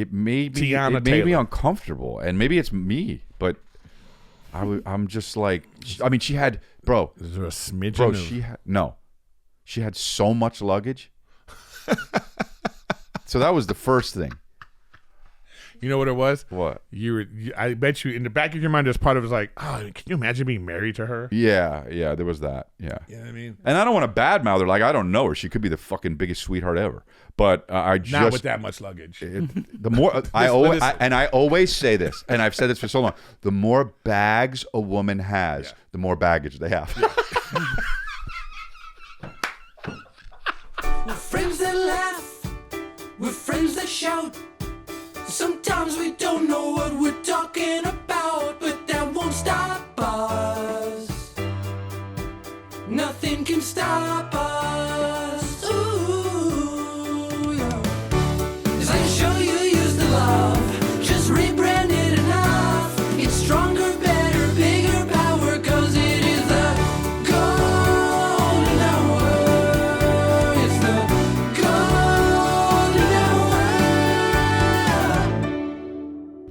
it made me uncomfortable, and maybe it's me, but I'm just like, I mean, she had, bro. Is there a smidgen? Bro, she had so much luggage. So that was the first thing. You know what it was? What? I bet you in the back of your mind, there's part of it was like, oh, can you imagine being married to her? Yeah, there was that. Yeah. You know what I mean? And I don't want to badmouth her. Like, I don't know her. She could be the fucking biggest sweetheart ever. But not with that much luggage. The more I always say this, and I've said this for so long: the more bags a woman has, the more baggage they have. Yeah. We're friends that laugh. We're friends that shout. Sometimes we don't know what we're talking about, but that won't stop us. Nothing can stop us. Ooh, yeah. 'Cause I can show you use the love. Just rebrand it enough. It's stronger, better, bigger power, 'cause it is the golden hour. It's the golden hour.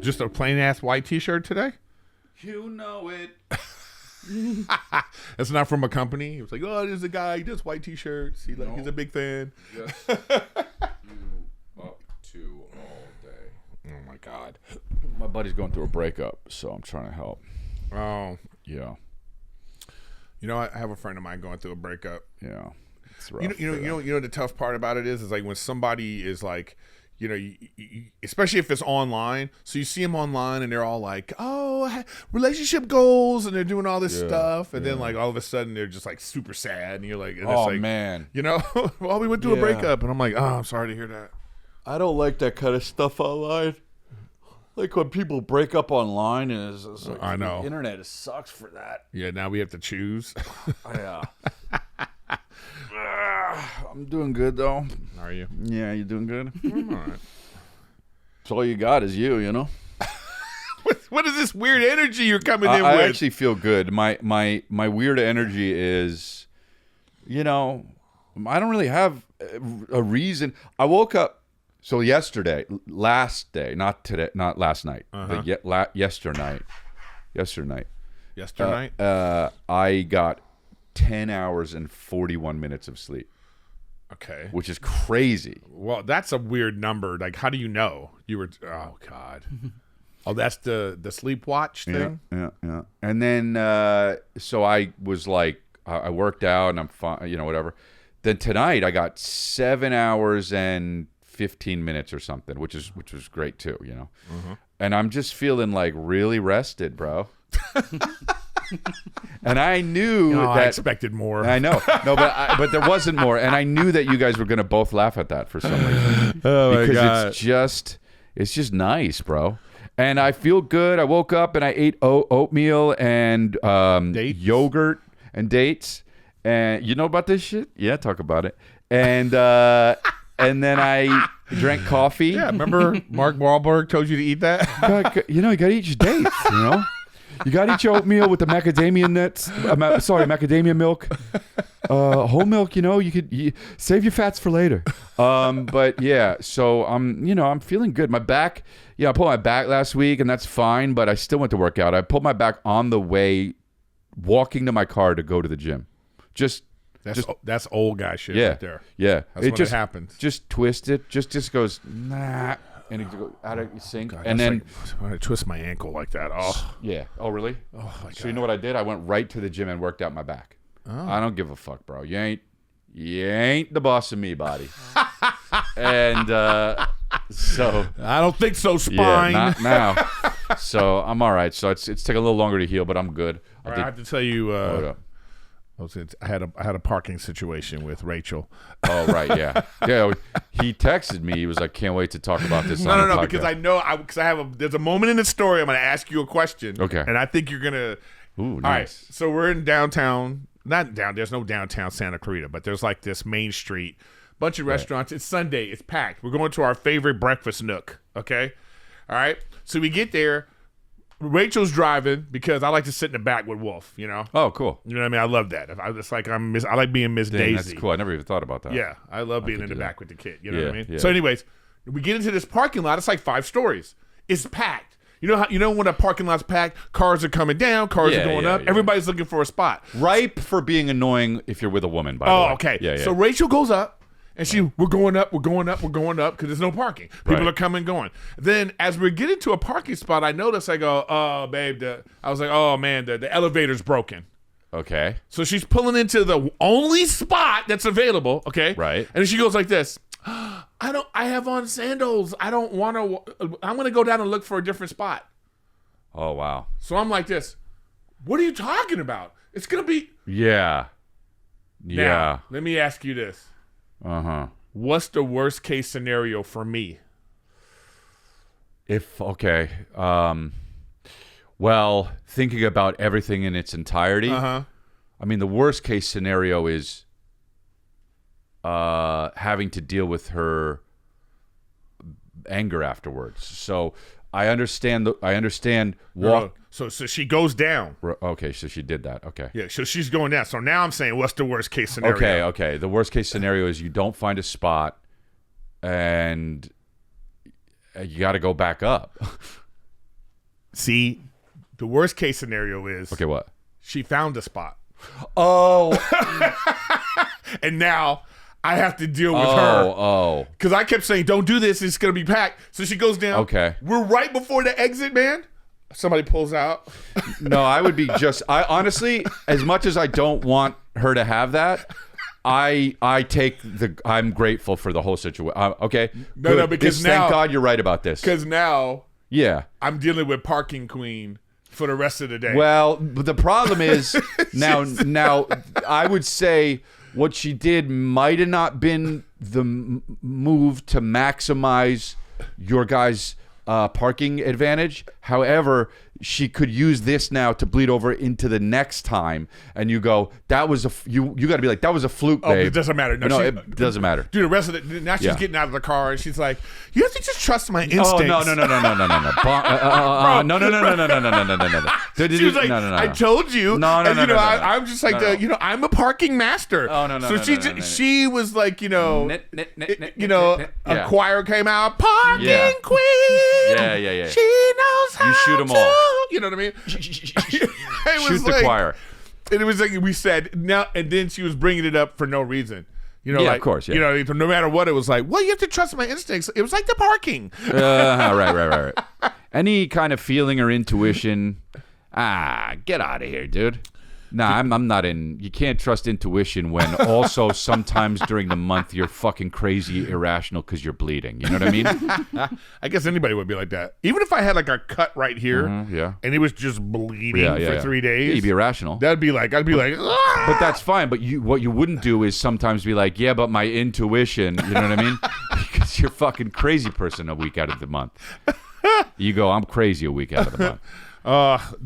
Just a plain ass white t-shirt today? You know it. That's not from a company. It was like, oh, there's a guy, he does white t-shirts. He's a big fan. Yes. You up to all day. Oh my God. My buddy's going through a breakup, so I'm trying to help. Oh. Yeah. You know, I have a friend of mine going through a breakup. Yeah. It's rough. You know the tough part about it is like when somebody is like, you know, especially if it's online. So you see them online and they're all like, oh, relationship goals, and they're doing all this stuff. And then like all of a sudden they're just like super sad. And you're like, and oh, it's like, man. You know, well, we went through a breakup. And I'm like, oh, I'm sorry to hear that. I don't like that kind of stuff online. Like when people break up online, and it's like, I know. The internet sucks for that. Yeah, now we have to choose. Yeah. I'm doing good, though. Are you? Yeah, you doing good? I'm all right. So all you got is you know? What is this weird energy you're coming in with? I actually feel good. My weird energy is, you know, I don't really have a reason. I woke up, so last day, not today, not last night, yesterday night, I got 10 hours and 41 minutes of sleep. Okay. Which is crazy. Well, that's a weird number. Like, how do you know? You were, oh, God. Oh, that's the sleep watch thing? Yeah. And then, so I was like, I worked out and I'm fine, you know, whatever. Then tonight I got 7 hours and 15 minutes or something, which was great too, you know. Mm-hmm. And I'm just feeling like really rested, bro. And I knew that I expected more. I know, no, but there wasn't more, and I knew that you guys were going to both laugh at that for some reason. Oh my God! It's just nice, bro. And I feel good. I woke up and I ate oatmeal and yogurt and dates. And you know about this shit? Yeah, talk about it. And and then I drank coffee. Yeah, remember Mark Wahlberg told you to eat that? You know, you got to eat your dates. You know. You got to eat your oatmeal with the macadamia nuts. Macadamia milk. Whole milk, you know, you save your fats for later. But yeah, so I'm feeling good. My back, I pulled my back last week and that's fine, but I still went to work out. I pulled my back on the way, walking to my car to go to the gym. That's old guy shit right there. Yeah. That's it happens. Just twist it. Just goes, nah. And it go out of your sink. God, and then when I twist my ankle like that. Oh. Yeah. Oh, really? Oh, my God. So you know what I did? I went right to the gym and worked out my back. Oh. I don't give a fuck, bro. You ain't the boss of me, body. And so I don't think so, spine. Yeah, not now. So I'm all right. So it's taking a little longer to heal, but I'm good. I have to tell you. I had a parking situation with Rachel. Oh right, yeah. He texted me. He was like, "Can't wait to talk about this." No, because I know there's a moment in the story. I'm going to ask you a question. Okay. And I think you're gonna. Ooh, nice. All right. So we're in downtown. There's no downtown Santa Clarita, but there's like this main street, bunch of restaurants. It's Sunday. It's packed. We're going to our favorite breakfast nook. Okay. All right. So we get there. Rachel's driving because I like to sit in the back with Wolf, you know? Oh, cool. You know what I mean? I love that. I like being Miss Daisy. That's cool. I never even thought about that. Yeah. I love being in the back with the kid. You know what I mean? Yeah. So anyways, We get into this parking lot. It's like 5 stories. It's packed. You know when a parking lot's packed, cars are coming down, cars are going up. Everybody's looking for a spot. Ripe for being annoying if you're with a woman, by the way. Oh, okay. Yeah. So Rachel goes up, and we're going up because there's no parking. People are coming and going. Then as we're getting to a parking spot, I notice, I go, oh, babe, I was like, oh, man, the elevator's broken. Okay. So she's pulling into the only spot that's available, okay? Right. And she goes like this, I have on sandals. I'm going to go down and look for a different spot. Oh, wow. So I'm like this, what are you talking about? It's going to be. Yeah. Now, let me ask you this. Uh-huh. What's the worst case scenario for me? Well, thinking about everything in its entirety, Uh-huh. I mean, the worst case scenario is having to deal with her anger afterwards. So I understand. So she goes down. Okay, so she did that. Okay. Yeah, so she's going down. So now I'm saying, what's the worst case scenario? Okay. The worst case scenario is you don't find a spot, and you got to go back up. See, the worst case scenario is Okay, what? she found a spot. Oh. And now I have to deal with her. Oh. Because I kept saying, don't do this. It's going to be packed. So she goes down. Okay. We're right before the exit, man. Somebody pulls out. No, I would be I honestly, as much as I don't want her to have that, I'm grateful for the whole situation. Okay. No, because now. Thank God you're right about this. Because now. Yeah. I'm dealing with parking queen for the rest of the day. Well, but the problem is now I would say what she did might have not been the move to maximize your guys' parking advantage. However, she could use this now to bleed over into the next time, and you go, that was you got to be like, that was a fluke, babe. It doesn't matter. No, it doesn't matter. Dude, the rest of it. Now she's getting out of the car, and she's like, "You have to just trust my instincts." Oh no! She was like, "I told you." No. I'm just like, I'm a parking master. Oh no! So she was like, a choir came out, parking queen. Yeah. She knows how. You shoot them all. You know what I mean? Shoot the choir. And it was like we said now, and then she was bringing it up for no reason. Of course. Yeah. No matter what, it was like, well, you have to trust my instincts. It was like the parking. Right. Any kind of feeling or intuition, get out of here, dude. Nah, I'm not in. You can't trust intuition when also sometimes during the month you're fucking crazy irrational because you're bleeding. You know what I mean? I guess anybody would be like that. Even if I had like a cut right here, and it was just bleeding for 3 days, you'd be irrational. I'd be like, ah! But that's fine. But what you wouldn't do is sometimes be like, yeah, but my intuition. You know what I mean? Because you're fucking crazy person a week out of the month. You go, I'm crazy a week out of the month.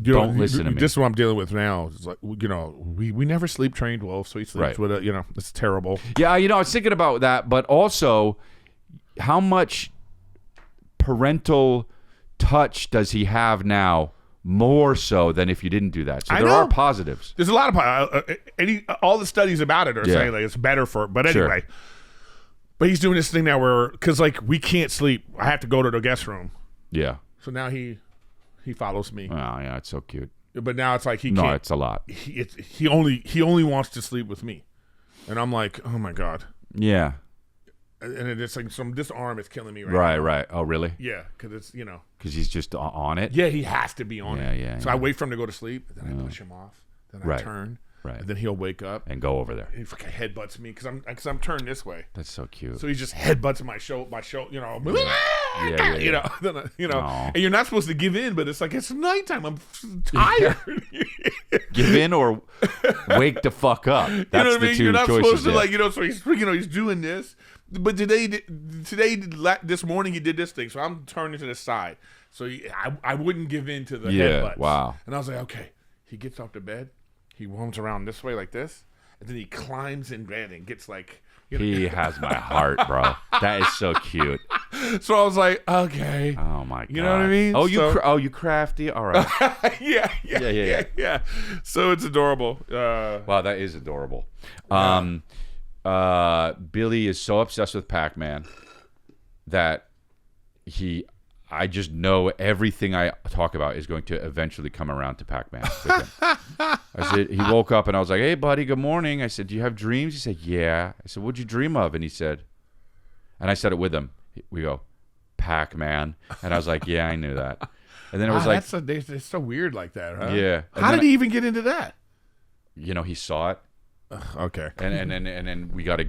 Don't listen to me. This is what I'm dealing with now. It's like, we never sleep trained Wolf, so he sleeps with it. It's terrible. Yeah, I was thinking about that, but also how much parental touch does he have now more so than if you didn't do that? So there are positives. There's a lot of all the studies about it are saying like it's better for. But anyway, but he's doing this thing now where because like we can't sleep. I have to go to the guest room. Yeah. So now he follows me. Oh yeah, it's so cute. But now it's like he can't. No, it's a lot. He only wants to sleep with me, and I'm like, oh my God. Yeah. And it's like this arm is killing me right now. Right. Oh really? Yeah, because it's because he's just on it. Yeah, he has to be on it. Yeah. So I wait for him to go to sleep, and then I push him off. Then I turn. Right. And then he'll wake up and go over there. And he fucking headbutts me because I'm turned this way. That's so cute. So he just headbutts my shoulder. Yeah. And you're not supposed to give in, but it's like it's nighttime. I'm tired. Give in or wake the fuck up. That's you know what I mean? the two You're not choices. supposed to So he's doing this. But this morning he did this thing. So I'm turning to the side. So I wouldn't give in to the headbutts. Wow. And I was like, okay. He gets off the bed. He roams around this way like this, and then he climbs in bed and gets like. He has my heart, bro. That is so cute. So I was like, okay. Oh my God. You know what I mean? Oh, you crafty. All right. Yeah. So it's adorable. Wow, that is adorable. Billy is so obsessed with Pac-Man that I just know everything I talk about is going to eventually come around to Pac-Man with him. I said, he woke up and I was like, hey, buddy, good morning. I said, do you have dreams? He said, yeah. I said, what'd you dream of? And he said, and I said it with him. We go, Pac-Man. And I was like, yeah, I knew that. And then it was like, it's so weird like that, huh? yeah. How did he even get into that? He saw it. Okay. And then we got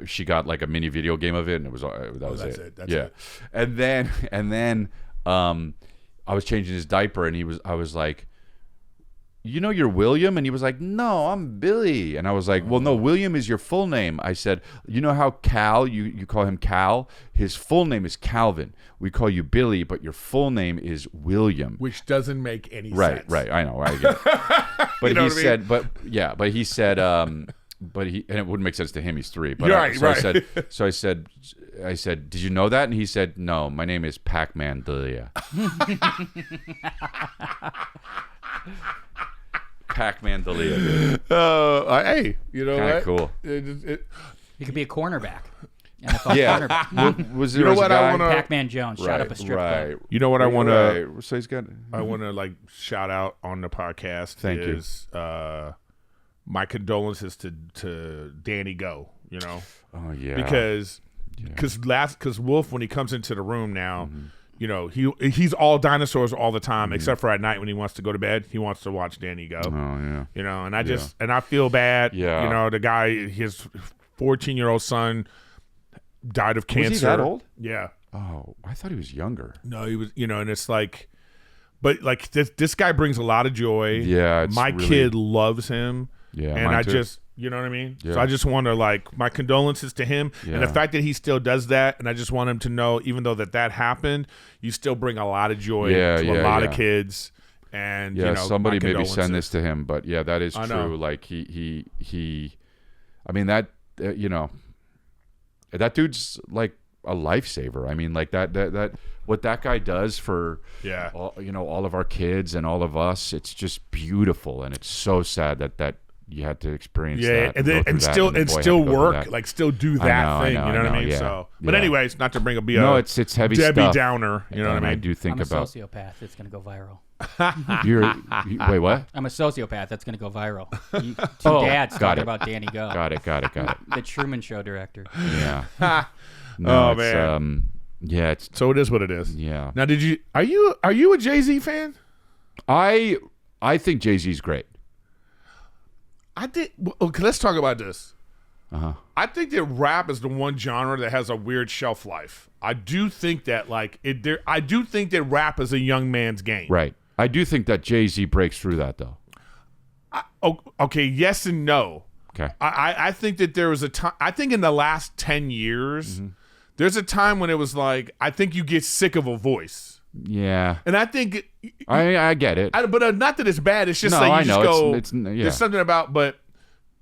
she got like a mini video game of it, and it was that was it. That's it. And then I was changing his diaper, and I was like, you're William? And he was like, no, I'm Billy. And I was like, well, no, William is your full name. I said, you know how Cal, you call him Cal? His full name is Calvin. We call you Billy, but your full name is William. Which doesn't make any sense. Right. I know. I get it. But he said, but he said, and it wouldn't make sense to him. He's 3. But right. I said, did you know that? And he said, no, my name is Pac-Man Delia. Pac-Man Delia. Hey, you know Kinda what? Cool. He could be a cornerback. NFL cornerback. Was You there know what I want to? Pac-Man Jones shot up a strip club. You know what I want to? So he's got. I want to like shout out on the podcast. Thank you. My condolences to Danny Go. Oh yeah. Because Wolf, when he comes into the room now, he's all dinosaurs all the time, except for at night when he wants to go to bed. He wants to watch Danny Go. Oh yeah. And I feel bad. Yeah. The guy, his 14-year-old son died of cancer. Was he that old? Yeah. Oh, I thought he was younger. No, he was. And it's like, but like this guy brings a lot of joy. Yeah. My kid loves him. Yeah. And mine too. You know what I mean? Yeah. So I just want to my condolences to him. Yeah. And the fact that he still does that. And I just want him to know, even though that happened, you still bring a lot of joy to a lot of kids. And, somebody maybe send this to him. But yeah, that is true. Know. Like he I mean, that, that dude's like a lifesaver. I mean, like that what that guy does for all of our kids and all of us, it's just beautiful. And it's so sad that you had to experience that. And still work, like still do that thing. You know what I mean? Yeah, so, but anyways, not to bring up it's heavy Debbie stuff. Downer. You know what I mean? I do think I'm a about sociopath. It's going to go viral. Wait, what? I'm a sociopath. That's going to go viral. Two dads talking about Danny Go. Got it. The Truman Show director. Yeah. No, man. Yeah. It's So it is what it is. yeah. Now, are you a Jay-Z fan? I think Jay-Z's great. I did. Okay, let's talk about this. Uh-huh. I think that rap is the one genre that has a weird shelf life. I do think that I do think that rap is a young man's game. Right. I do think that Jay-Z breaks through that though. Okay, yes and no. Okay. I think that there was a time. I think in the last 10 years, there's a time when it was like, I think you get sick of a voice. Yeah. And I think I get it. but not that it's bad. It's just No, like you I just know. go. It's There's something about, but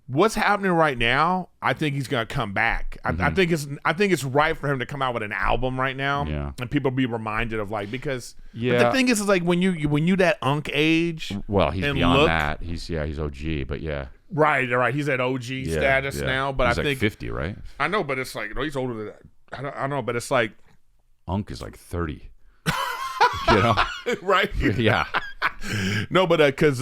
what's happening right now? I think he's gonna come back. I think it's right for him to come out with an album right now, and people be reminded of because but the thing is like when you that unk age. Well, he's beyond that. He's OG, but yeah. Right. He's at OG status now, but he's I think 50, right? I know, but it's like he's older than that. I don't know, but it's like Unk is like 30. Right? Yeah. No, but because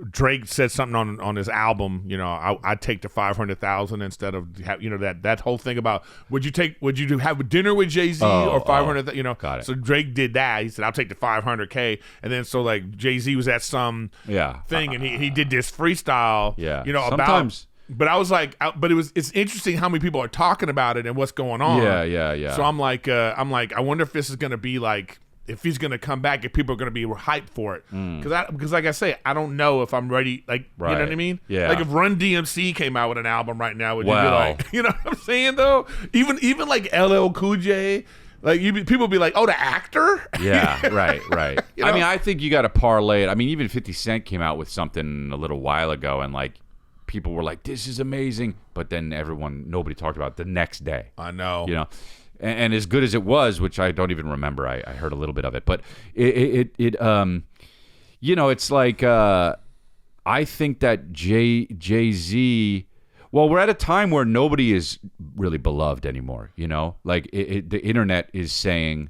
Drake said something on his album. I'd take the 500,000 instead of that whole thing about would you have dinner with Jay-Z or 500? Got it. So Drake did that. He said I'll take the 500K, and then so like Jay-Z was at some thing, and he did this freestyle. Yeah. Sometimes. But I was like, it's interesting how many people are talking about it and what's going on. Yeah. So I'm like, I wonder if this is gonna be like. If he's going to come back, if people are going to be hyped for it. Because like I say, I don't know if I'm ready. Like, you know what I mean? Yeah. Like if Run DMC came out with an album right now, would you be like, you know what I'm saying though? Even like LL Cool J, like people be like, oh, the actor? Yeah, right. You know? I mean, I think you got to parlay it. I mean, even 50 Cent came out with something a little while ago, and like people were like, this is amazing. But then nobody talked about it the next day. I know. And as good as it was, which I don't even remember, I heard a little bit of it, but it's like I think that Jay-Z. Well, we're at a time where nobody is really beloved anymore, you know? Like, the internet is saying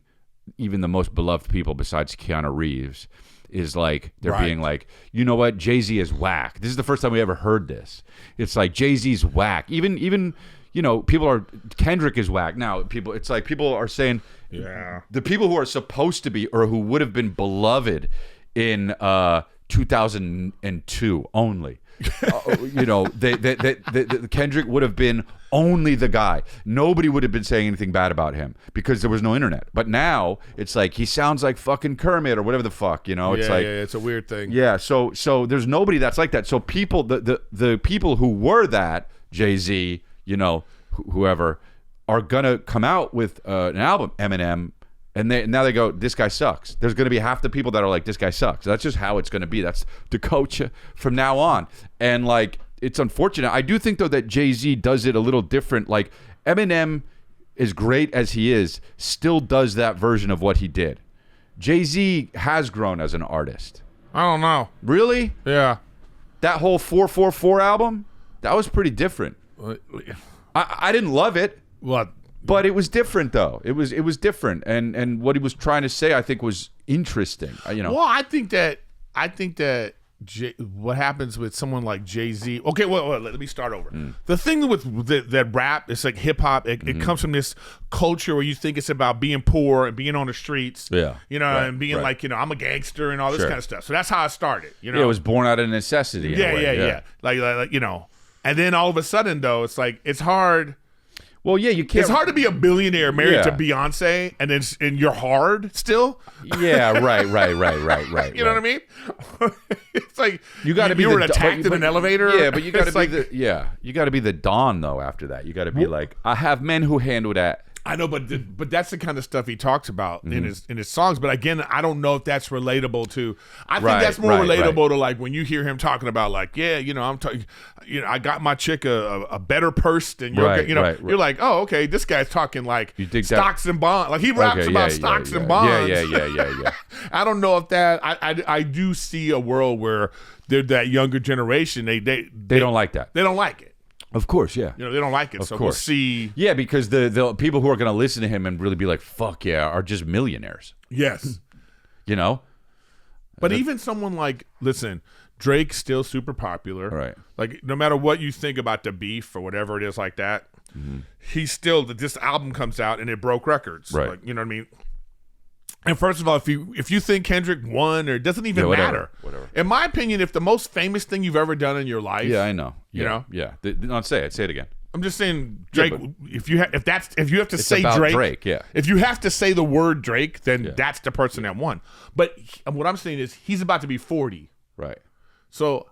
even the most beloved people besides Keanu Reeves is like, they're being like, you know what? Jay-Z is whack. This is the first time we ever heard this. It's like, Jay-Z's whack. Even you know, Kendrick is whack. Now, people are saying the people who are supposed to be or who would have been beloved in 2002 only. You know, the Kendrick would have been only the guy. Nobody would have been saying anything bad about him because there was no internet. But now it's like he sounds like fucking Kermit or whatever the fuck. You know, it's it's a weird thing. Yeah, so there's nobody that's like that. So people, the people who were that, Jay-Z, you know, whoever, are gonna come out with an album, Eminem. And now they go, this guy sucks. There's going to be half the people that are like, this guy sucks. That's just how it's going to be. That's the coach from now on. And, like, it's unfortunate. I do think, though, that Jay-Z does it a little different. Like, Eminem, as great as he is, still does that version of what he did. Jay-Z has grown as an artist. I don't know. Really? Yeah. That whole 444 album, that was pretty different. I didn't love it. What? But it was different, though. It was different, and what he was trying to say, I think, was interesting. You know. Well, I think that what happens with someone like Jay-Z. Okay, well, let me start over. The thing with that rap, it's like hip hop. It comes from this culture where you think it's about being poor and being on the streets. Yeah, you know, and being like, you know, I'm a gangster and all this kind of stuff. So that's how it started. You know, it was born out of necessity. Yeah. Like you know, and then all of a sudden, though, it's like it's hard. Well, yeah, you can't. It's hard to be a billionaire married to Beyonce, and you're hard still. Yeah, right. You know what I mean? It's like you got to be. You were attacked in an elevator. Yeah, but you got to be you got to be the Don though. After that, you got to be like, I have men who handle that. I know, but that's the kind of stuff he talks about in his songs. But again, I don't know if that's relatable to. I think that's more relatable to like when you hear him talking about like, yeah, you know, I'm talking, you know, I got my chick a better purse than your, you know, you're like, oh, okay, this guy's talking like stocks and bonds, like he raps about stocks and bonds. Yeah. I don't know if that. I do see a world where they're that younger generation. They don't like that. They don't like it. Of course, yeah. You know, they don't like it, so we'll see. Yeah, because the people who are going to listen to him and really be like, fuck yeah, are just millionaires. Yes. You know? But even someone like, listen, Drake's still super popular. Right. Like, no matter what you think about the beef or whatever it is like that, he's still, this album comes out and it broke records. Right. Like, you know what I mean? And first of all, if you think Kendrick won, or it doesn't even matter. Whatever. In my opinion, if the most famous thing you've ever done in your life, yeah, I know. You know, No, say it again. I'm just saying, Drake. If you have to say Drake, yeah. If you have to say the word Drake, then that's the person that won. But what I'm saying is, he's about to be 40, right? So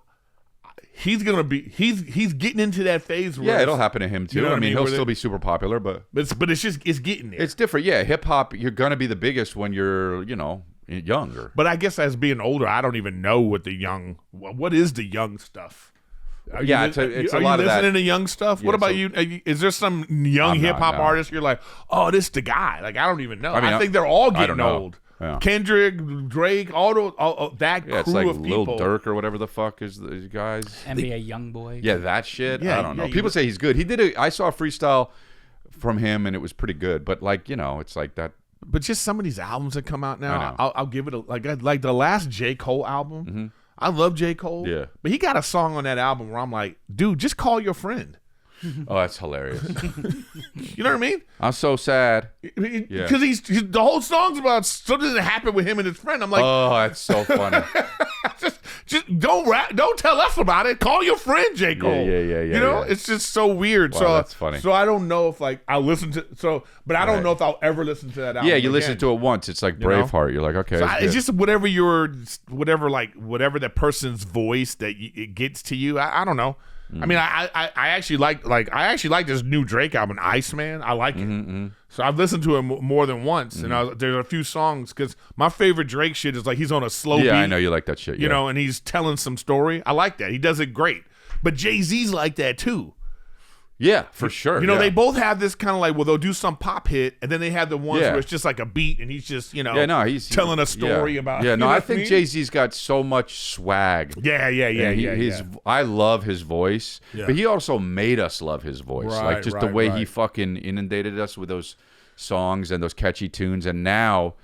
he's getting into that phase. Where it'll happen to him too. You know I mean, he'll still be super popular, but it's getting there. It's different. Yeah, hip hop, you're gonna be the biggest when you're, you know, younger. But I guess as being older, I don't even know what is the young stuff. Are you a lot of that. Listening to young stuff? What about you? Is there some young hip hop artist you're like, oh, this the guy? Like, I don't even know. I think they're all getting old. Yeah. Kendrick, Drake, all that crew it's like of people. Lil Durk or whatever the fuck is these guys. NBA Youngboy. Yeah, that shit. Yeah, I don't know. People say he's good. I saw a freestyle from him and it was pretty good. But like, you know, it's like that. But just some of these albums that come out now, I'll give it like the last J. Cole album. Mm-hmm. I love J. Cole. Yeah. But he got a song on that album where I'm like, dude, just call your friend. Oh, that's hilarious. You know what I mean? I'm so sad. Because the whole song's about something that happened with him and his friend. I'm like, oh, that's so funny. just don't tell us about it. Call your friend, J. Cole. Yeah. You know, it's just so weird. Wow, so that's funny. So I don't know if I'll listen to but I don't know if I'll ever listen to that album. Yeah, you listen to it once. It's like Braveheart. You're like, okay. So it's just whatever that person's voice that it gets to you. I don't know. I mean, I actually like this new Drake album, Iceman. I like it. So I've listened to it more than once, and there's a few songs because my favorite Drake shit is like he's on a slow beat. Yeah, I know you like that shit. You know, and he's telling some story. I like that. He does it great. But Jay-Z's like that too. Yeah, for sure. You know, yeah. they both have this kind of like, well, they'll do some pop hit, and then they have the ones Yeah. where it's just like a beat, and he's just, he's telling a story about. Yeah, you no, know I what think mean? Jay-Z's got so much swag. Yeah. I love his voice, Yeah. but he also made us love his voice. Right, like just the right, way he right. fucking inundated us with those songs and those catchy tunes, and now,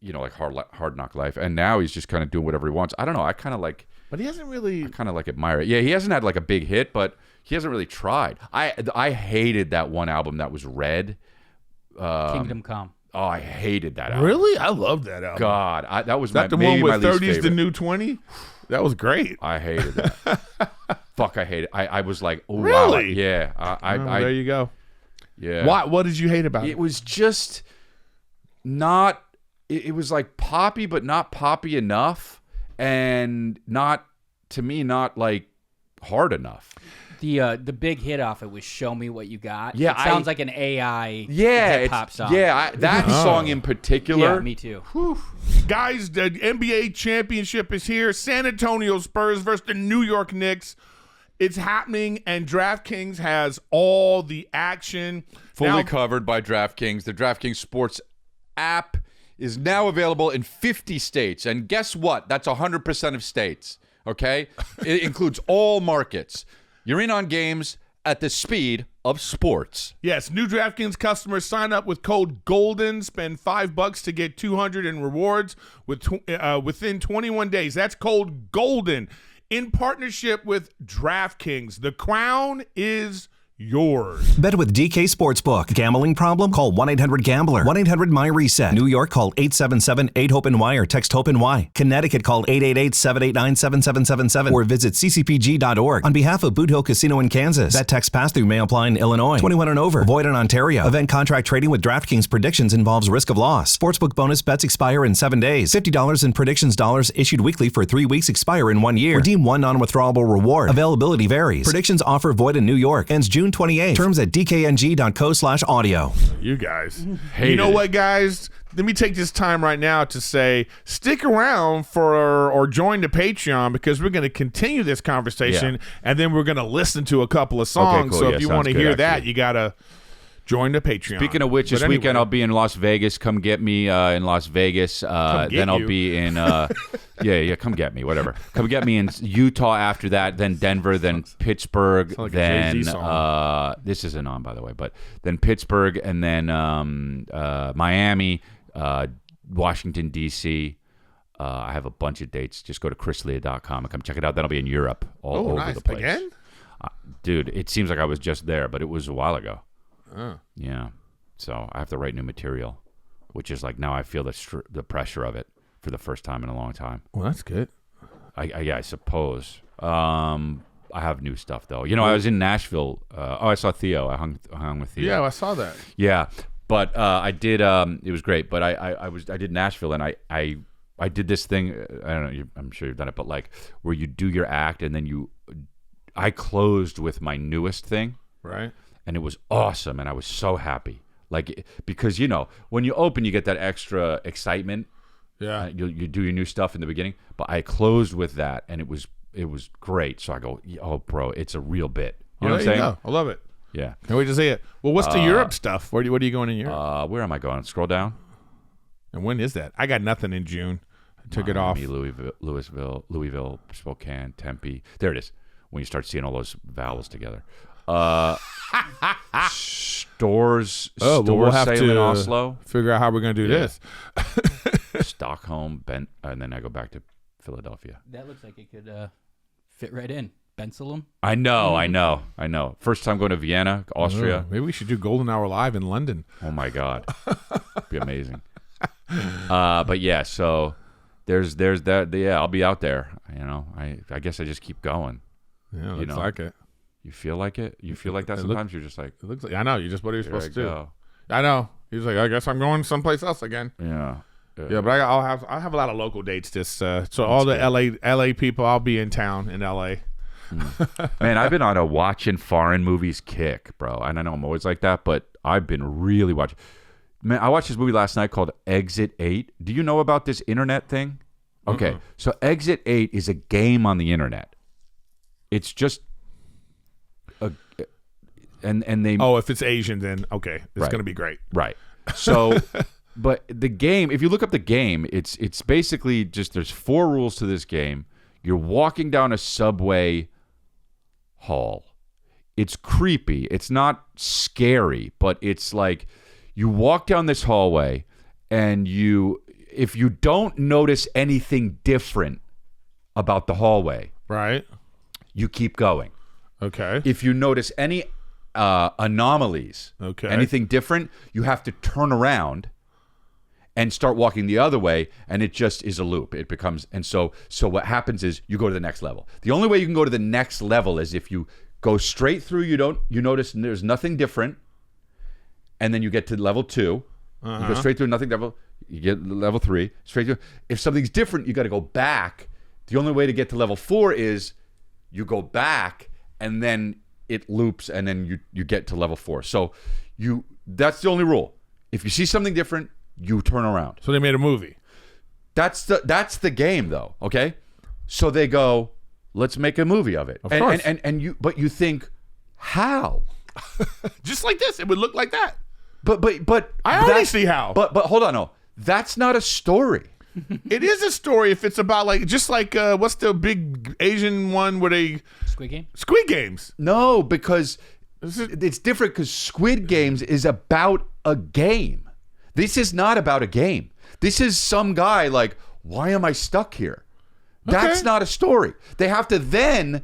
like Hard Knock Life, and now he's just kind of doing whatever he wants. I don't know. I kind of like But he hasn't really. admire it. Yeah, he hasn't had like a big hit, but he hasn't really tried. I hated that one album that was Red. Kingdom Come. Oh, I hated that album. Really? I love that album. God, that was Is that the maybe one my with least 30's the favorite. new 20? That was great. I hated that. Fuck, I hate it. I was like, oh, Really? wow. Yeah. There you go. Yeah. What did you hate about it? It was just not, it was like poppy, but not poppy enough. And not, to me, not like hard enough. The big hit off it was "Show Me What You Got." Yeah, it sounds like an AI hip hop song. Yeah, that song in particular. Yeah, me too. Guys, the NBA championship is here. San Antonio Spurs versus the New York Knicks. It's happening, and DraftKings has all the action. Fully Now- covered by DraftKings. The DraftKings Sports app is now available in 50 states. And guess what? That's 100% of states, okay? It includes all markets. You're in on games at the speed of sports. Yes, new DraftKings customers sign up with code GOLDEN, spend $5 to get $200 in rewards within 21 days. That's code GOLDEN in partnership with DraftKings. The crown is yours. Bet with DK Sportsbook. Gambling problem? Call 1-800-GAMBLER. 1-800-MY-RESET. New York, call 877-8-HOPE-NY or text HOPE-NY. Connecticut, call 888-789-7777 or visit ccpg.org. On behalf of Boot Hill Casino in Kansas, that text pass-through may apply in Illinois. 21 and over. Void in Ontario. Event contract trading with DraftKings predictions involves risk of loss. Sportsbook bonus bets expire in 7 days. $50 in predictions dollars issued weekly for 3 weeks expire in 1 year. Redeem one non-withdrawable reward. Availability varies. Predictions offer void in New York. Ends June 28. Terms at dkng.co/audio. You guys. Hated You know it. what, guys? Let me take this time right now to say stick around for or join the Patreon because we're going to continue this conversation and then we're going to listen to a couple of songs. cool. So Yeah, if you sounds want to good, hear that, actually. you got to join the Patreon. Speaking of which, But this weekend anyway, I'll be in Las Vegas. Come get me in Las Vegas. get Then I'll you. be in, come get me, whatever. Come get me in Utah after that, then Denver, then Pittsburgh, like a then Jay-Z song. this isn't on, by the way, but then Pittsburgh, and then Miami, Washington, D.C. I have a bunch of dates. Just go to chrislea.com and come check it out. Then I'll be in Europe all over nice. the place. Again? Dude, it seems like I was just there, but it was a while ago. Yeah. So I have to write new material, which is like now I feel the pressure of it for the first time in a long time. Well, that's good. I suppose. I have new stuff though. I was in Nashville. I saw Theo. I hung with Theo. Yeah, I saw that. Yeah, but I did. It was great. But I did Nashville, and I did this thing. I don't know. I'm sure you've done it, but like where you do your act, and then I closed with my newest thing. Right. And it was awesome, and I was so happy. Like, because, when you open, you get that extra excitement. Yeah. You do your new stuff in the beginning. But I closed with that, and it was great. So I go, oh, bro, it's a real bit. You know what I'm saying? I love it. Yeah. Can't wait to see it. Well, what's the Europe stuff? What are you going in Europe? Where am I going? Scroll down. And when is that? I got nothing in June. I took it off. Miami, Louisville, Spokane, Tempe. There it is. When you start seeing all those vowels together. Stores Well, we'll have sale in to Oslo, figure out how we're going to do Yeah. this. Stockholm, and then I go back to Philadelphia. That looks like it could fit right in. Bensalem. I know. First time going to Vienna, Austria. Maybe we should do Golden Hour Live in London. Oh my God, be amazing. But yeah, so there's that. Yeah, I'll be out there. I guess I just keep going. Yeah, looks like it. You feel like it? You feel like that sometimes? You're just like, It looks like I know. You just what are you here supposed I to do? go. I know. He's like, I guess I'm going someplace else again. Yeah. Yeah, but I'll have a lot of local dates. So all the LA people, I'll be in town in LA. Man, I've been on a watching foreign movies kick, bro. And I know I'm always like that, but I've been really watching. Man, I watched this movie last night called Exit 8. Do you know about this internet thing? Okay, so Exit 8 is a game on the internet. It's just and they if it's Asian, then okay, it's Right. going to be great. right. So, but the game, if you look up the game, it's basically just there's 4 rules to this game. You're walking down a subway hall. It's creepy. It's not scary, but it's like you walk down this hallway, and if you don't notice anything different about the hallway, Right. you keep going. Okay. If you notice any anomalies, Okay. anything different, you have to turn around and start walking the other way, and it just is a loop. It becomes, and so what happens is you go to the next level. The only way you can go to the next level is if you go straight through. You notice there's nothing different, and then you get to level 2. You go straight through, nothing level. You get level 3 straight through. If something's different, you got to go back. The only way to get to level 4 is you go back, and then it loops, and then you get to level 4. So that's the only rule. If you see something different, you turn around. So they made a movie. That's the game, though. Okay, so they go, let's make a movie of it. Of course. But you think, how? Just like this, it would look like that. But I already see how. But hold on, no, that's not a story. It is a story if it's about what's the big Asian one where they Squid Game? Squid Games. No, because it's different. Because Squid Games is about a game. This is not about a game. This is some guy like, why am I stuck here? That's not a story. They have to then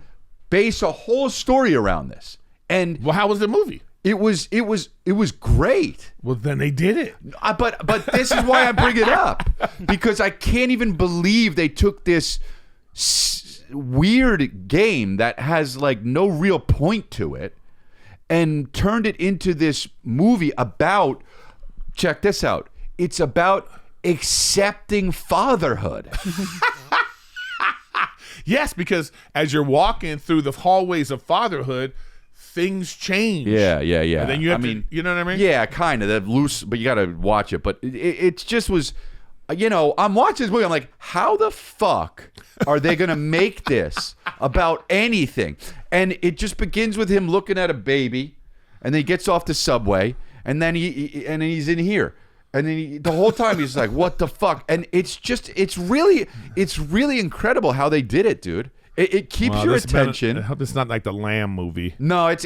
base a whole story around this. And Well, how was the movie? it was great. Well, then they did it. But this is why I bring it up, because I can't even believe they took this weird game that has like no real point to it and turned it into this movie about, check this out, it's about accepting fatherhood. Yes, because as you're walking through the hallways of fatherhood, things change. Yeah. And then you have you know what I mean? Yeah, kind of. They're loose, but you got to watch it. But it just was, I'm watching this movie. I'm like, how the fuck are they going to make this about anything? And it just begins with him looking at a baby, and then he gets off the subway, and then he's in here. And then the whole time he's like, what the fuck? And it's really incredible how they did it, dude. It keeps your attention. I hope it's not like the Lamb movie. No, it's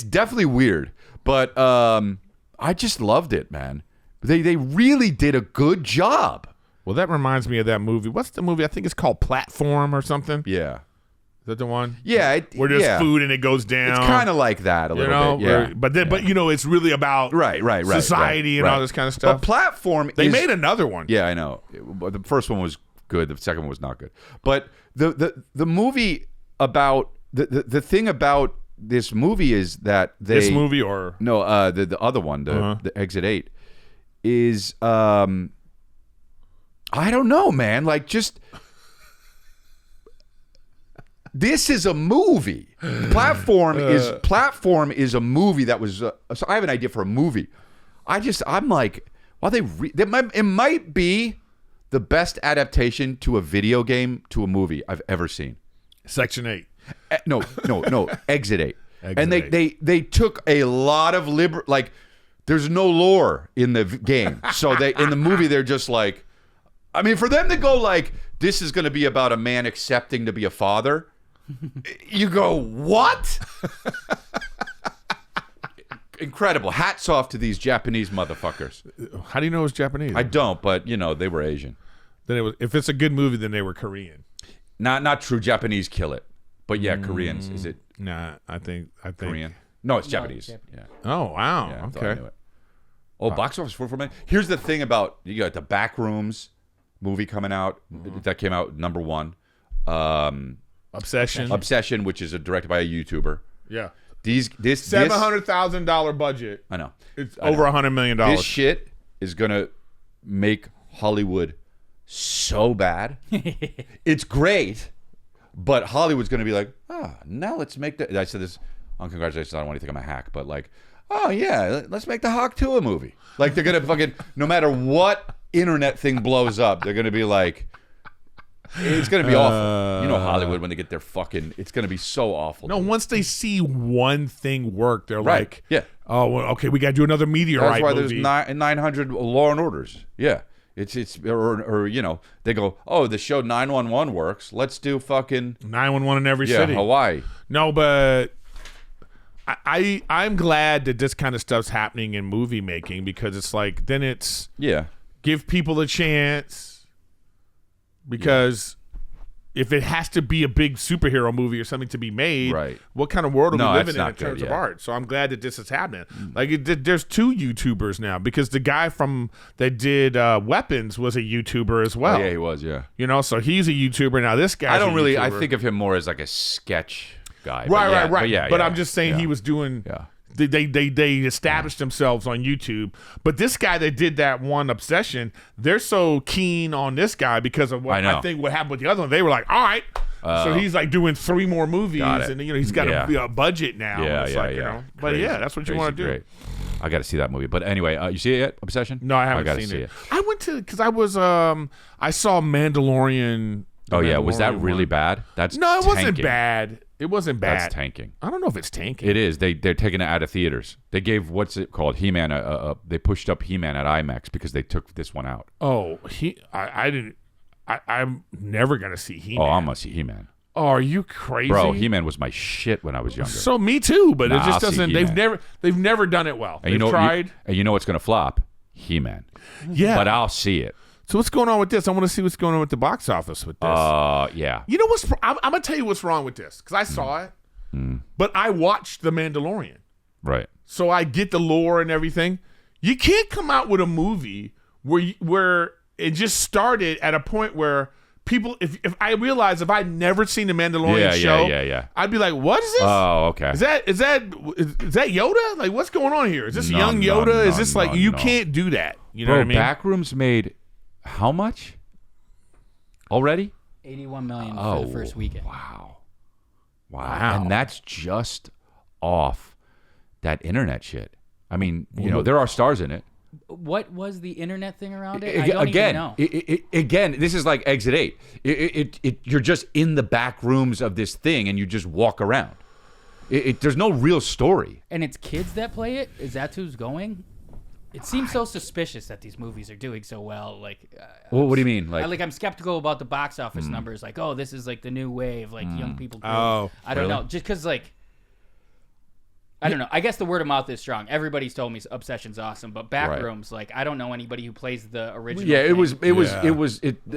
definitely weird, but I just loved it, man. They really did a good job. Well, that reminds me of that movie. What's the movie? I think it's called Platform or something. Yeah. Is that the one? Yeah. Where there's food and it goes down. It's kind of like that a little bit. Yeah. But it's really about right. society and all this kind of stuff. But Platform They made another one. Yeah, I know. The first one was good. The second one was not good. But the movie about the thing about this movie is that This movie or no the other one, the Exit 8 is I don't know, man. Like, just this is a movie. Platform is a movie that was. So I have an idea for a movie. I'm like, well, it might be the best adaptation to a video game to a movie I've ever seen. Section 8. No, Exit 8. And Exit they took a lot of like, there's no lore in the game. So in the movie they're just like, I mean, for them to go like, this is going to be about a man accepting to be a father, you go, what? Incredible. Hats off to these Japanese motherfuckers. How do you know it was Japanese? I don't, but they were Asian. Then it was. If it's a good movie, then they were Korean. Not true. Japanese kill it, but yeah, Koreans. Is it Nah, I think Korean? No, it's Japanese. Yeah. Oh wow. Yeah, I thought I Okay. knew it. Oh, box office for me. Here's the thing about you got the Backrooms movie coming out that came out number 1. Obsession. Which is directed by a YouTuber. Yeah. This $700,000 budget. I know. It's over $100 million. This shit is gonna make Hollywood so bad. It's great, but Hollywood's gonna be like, now let's make the. I said this on Congratulations. I don't want to think I'm a hack, but like, oh yeah, let's make the Hawk 2 a movie. Like they're gonna fucking no matter what internet thing blows up, they're gonna be like, It's gonna be awful. You know Hollywood when they get their fucking. It's gonna be so awful. No, once they see one thing work, they're Right. like, Yeah. oh, well, okay, we got to do another Meteorite That's why movie. there's 900 Law and Orders. Yeah. It's or you know they go, oh, the show 911 works. Let's do fucking 911 in every yeah city. Hawaii. No, but I'm glad that this kind of stuff's happening in movie making, because it's like, then it's Yeah. give people a chance, because if it has to be a big superhero movie or something to be made, Right. what kind of world are No, we it's living in not good, terms of yeah. art? So I'm glad that this is happening. Like there's 2 YouTubers now, because the guy that did Weapons was a YouTuber as well. Oh, yeah, he was. Yeah. You know, so he's a YouTuber now. This guy, I don't really. I think of him more as like a sketch guy. right. But yeah, But yeah, I'm just saying yeah. he was doing. Yeah. They established themselves on YouTube. But this guy that did that one Obsession, they're so keen on this guy because of what I know. think what happened with the other one. They were like, all right. So he's like doing 3 more movies, Got it. and you know he's got Yeah. a budget now. Yeah, It's yeah, like, yeah. You know, but Crazy, yeah, that's what you crazy, want to do. great. I got to see that movie. But anyway, you see it yet? Obsession? No, I haven't gotta seen see it. I went to because I was I saw Mandalorian. the Oh yeah, was that Mandalorian really one. bad? That's No, it wasn't tanking. bad. It wasn't bad. That's tanking. I don't know if it's tanking. It is. They're taking it out of theaters. They gave what's it called? He-Man. They pushed up He-Man at IMAX because they took this one out. Oh, I didn't. I'm never gonna see He-Man. Oh, I'm gonna see He-Man, Oh, are you crazy, bro. He-Man was my shit when I was younger. So me too, but Nah, it just I'll see doesn't. He-Man. They've never done it well. and They've tried. and you know what's gonna flop? He-Man. Yeah, But I'll see it. so what's going on with this? I want to see what's going on with the box office with this. Yeah. You know what's? I'm gonna tell you what's wrong with this, because I saw it, but I watched The Mandalorian, Right. so I get the lore and everything. You can't come out with a movie where it just started at a point where people, if I realize if I'd never seen the Mandalorian show, Yeah. I'd be like, what is this? Oh, okay. Is that Yoda? Like, what's going on here? Is this No, young no, Yoda? no, Is this like, no, you no. can't do that? You know Bro, what I mean? Backrooms made how much already? 81 million for Oh, the first weekend. Wow. Wow. And that's just off that internet shit. I mean, you know, there are stars in it. What was the internet thing around it? I don't Again, even know. again, this is like Exit 8. You're just in the back rooms of this thing and you just walk around. There's no real story. And it's kids that play it? Is that who's going? It seems so suspicious that these movies are doing so well. Like, Well, what do you mean? I'm skeptical about the box office numbers. Like, oh, this is like the new wave. Like young people. Oh, I don't really? know. Just because, like, I don't know. I guess the word of mouth is strong. Everybody's told me Obsession's awesome, but Backrooms, like, I don't know anybody who plays the original. Yeah, it thing.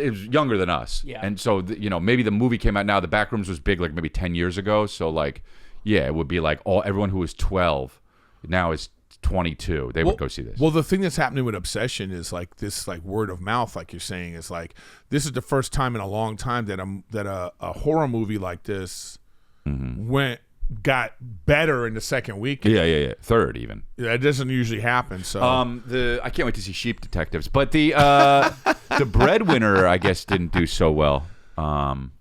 was younger than us. Yeah. And so you know, maybe the movie came out now. The Backrooms was big like maybe 10 years ago. So like, yeah, it would be like everyone who was 12 now is 22. They would go see this. Well, the thing that's happening with Obsession is like this, like word of mouth, like you're saying, is like this is the first time in a long time that a horror movie like this got better in the second week. Yeah. Third even. That doesn't usually happen. So I can't wait to see Sheep Detectives. But the the Breadwinner, I guess, didn't do so well.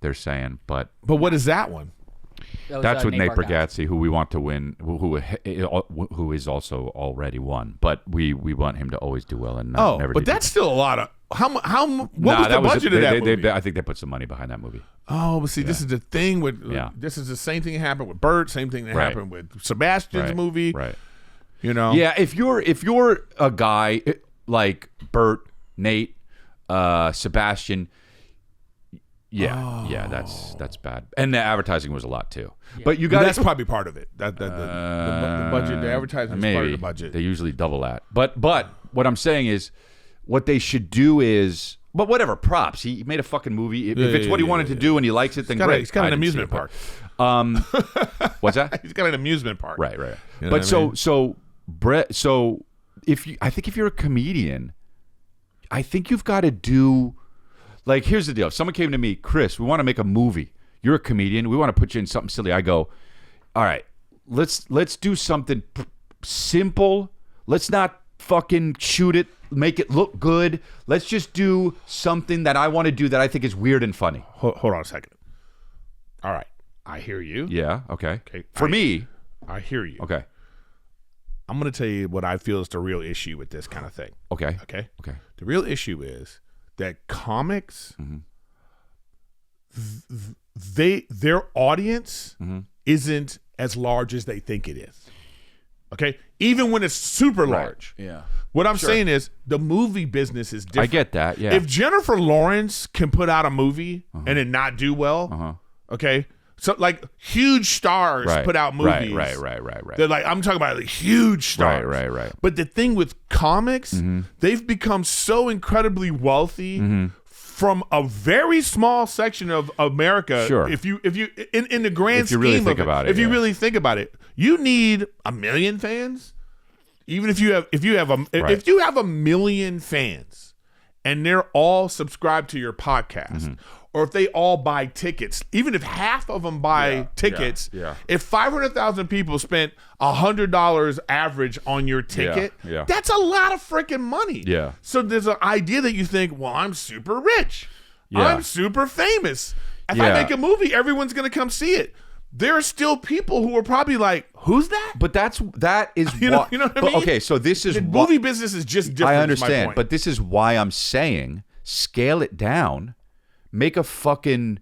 They're saying, but what is that one? That was, that's with Nate Bargatze. Bargatze, who we want to win, who is also already won. But we want him to always do well and never. But do that's still a lot of what was the budget of that movie? I think they put some money behind that movie. Oh, but see, this is the thing with this is the same thing that happened with Bert, same thing that happened with Sebastian's movie. Right. You know. Yeah, if you're a guy like Bert, Nate, Sebastian, yeah, that's bad. And the advertising was a lot too. Yeah. But you got that's probably part of it. The budget, the advertising is part of the budget. They usually double that. But what I'm saying is, what they should do is, but whatever, props. He made a fucking movie. If it's what he wanted to do and he likes it, then great. He's got an I didn't see amusement it, park. but- What's that? He's got an amusement park. Right. You know But what I mean? so Brett, so I think if you're a comedian, I think you've got to do, like, here's the deal. If someone came to me, Chris, we want to make a movie. You're a comedian. We want to put you in something silly. I go, all right, let's do something simple. Let's not fucking shoot it, make it look good. Let's just do something that I want to do that I think is weird and funny. Hold on a second. All right. I hear you. Yeah, okay. Okay. For me, I hear you. okay. I'm going to tell you what I feel is the real issue with this kind of thing. Okay. Okay? Okay. The real issue is that comics their audience Mm-hmm. isn't as large as they think it is. Okay? Even when it's super large. Yeah. What I'm saying is the movie business is different. I get that. Yeah. If Jennifer Lawrence can put out a movie and it not do well, okay? So like huge stars put out movies. Right. They're like, I'm talking about like huge stars. Right. But the thing with comics, they've become so incredibly wealthy from a very small section of America. Sure. If you in the grand If you scheme really of think it, about it, if you yeah. really think about it, you need 1 million fans. Even if you have a million fans and they're all subscribed to your podcast, or if they all buy tickets, even if half of them buy tickets, if 500,000 people spent $100 average on your ticket, that's a lot of freaking money. Yeah. So there's an idea that you think, well, I'm super rich. Yeah. I'm super famous. If I make a movie, everyone's going to come see it. There are still people who are probably like, who's that? But that is You know what I mean? Okay, so this is The movie business is just different. I is my understand, point. but this is why I'm saying scale it down, make a fucking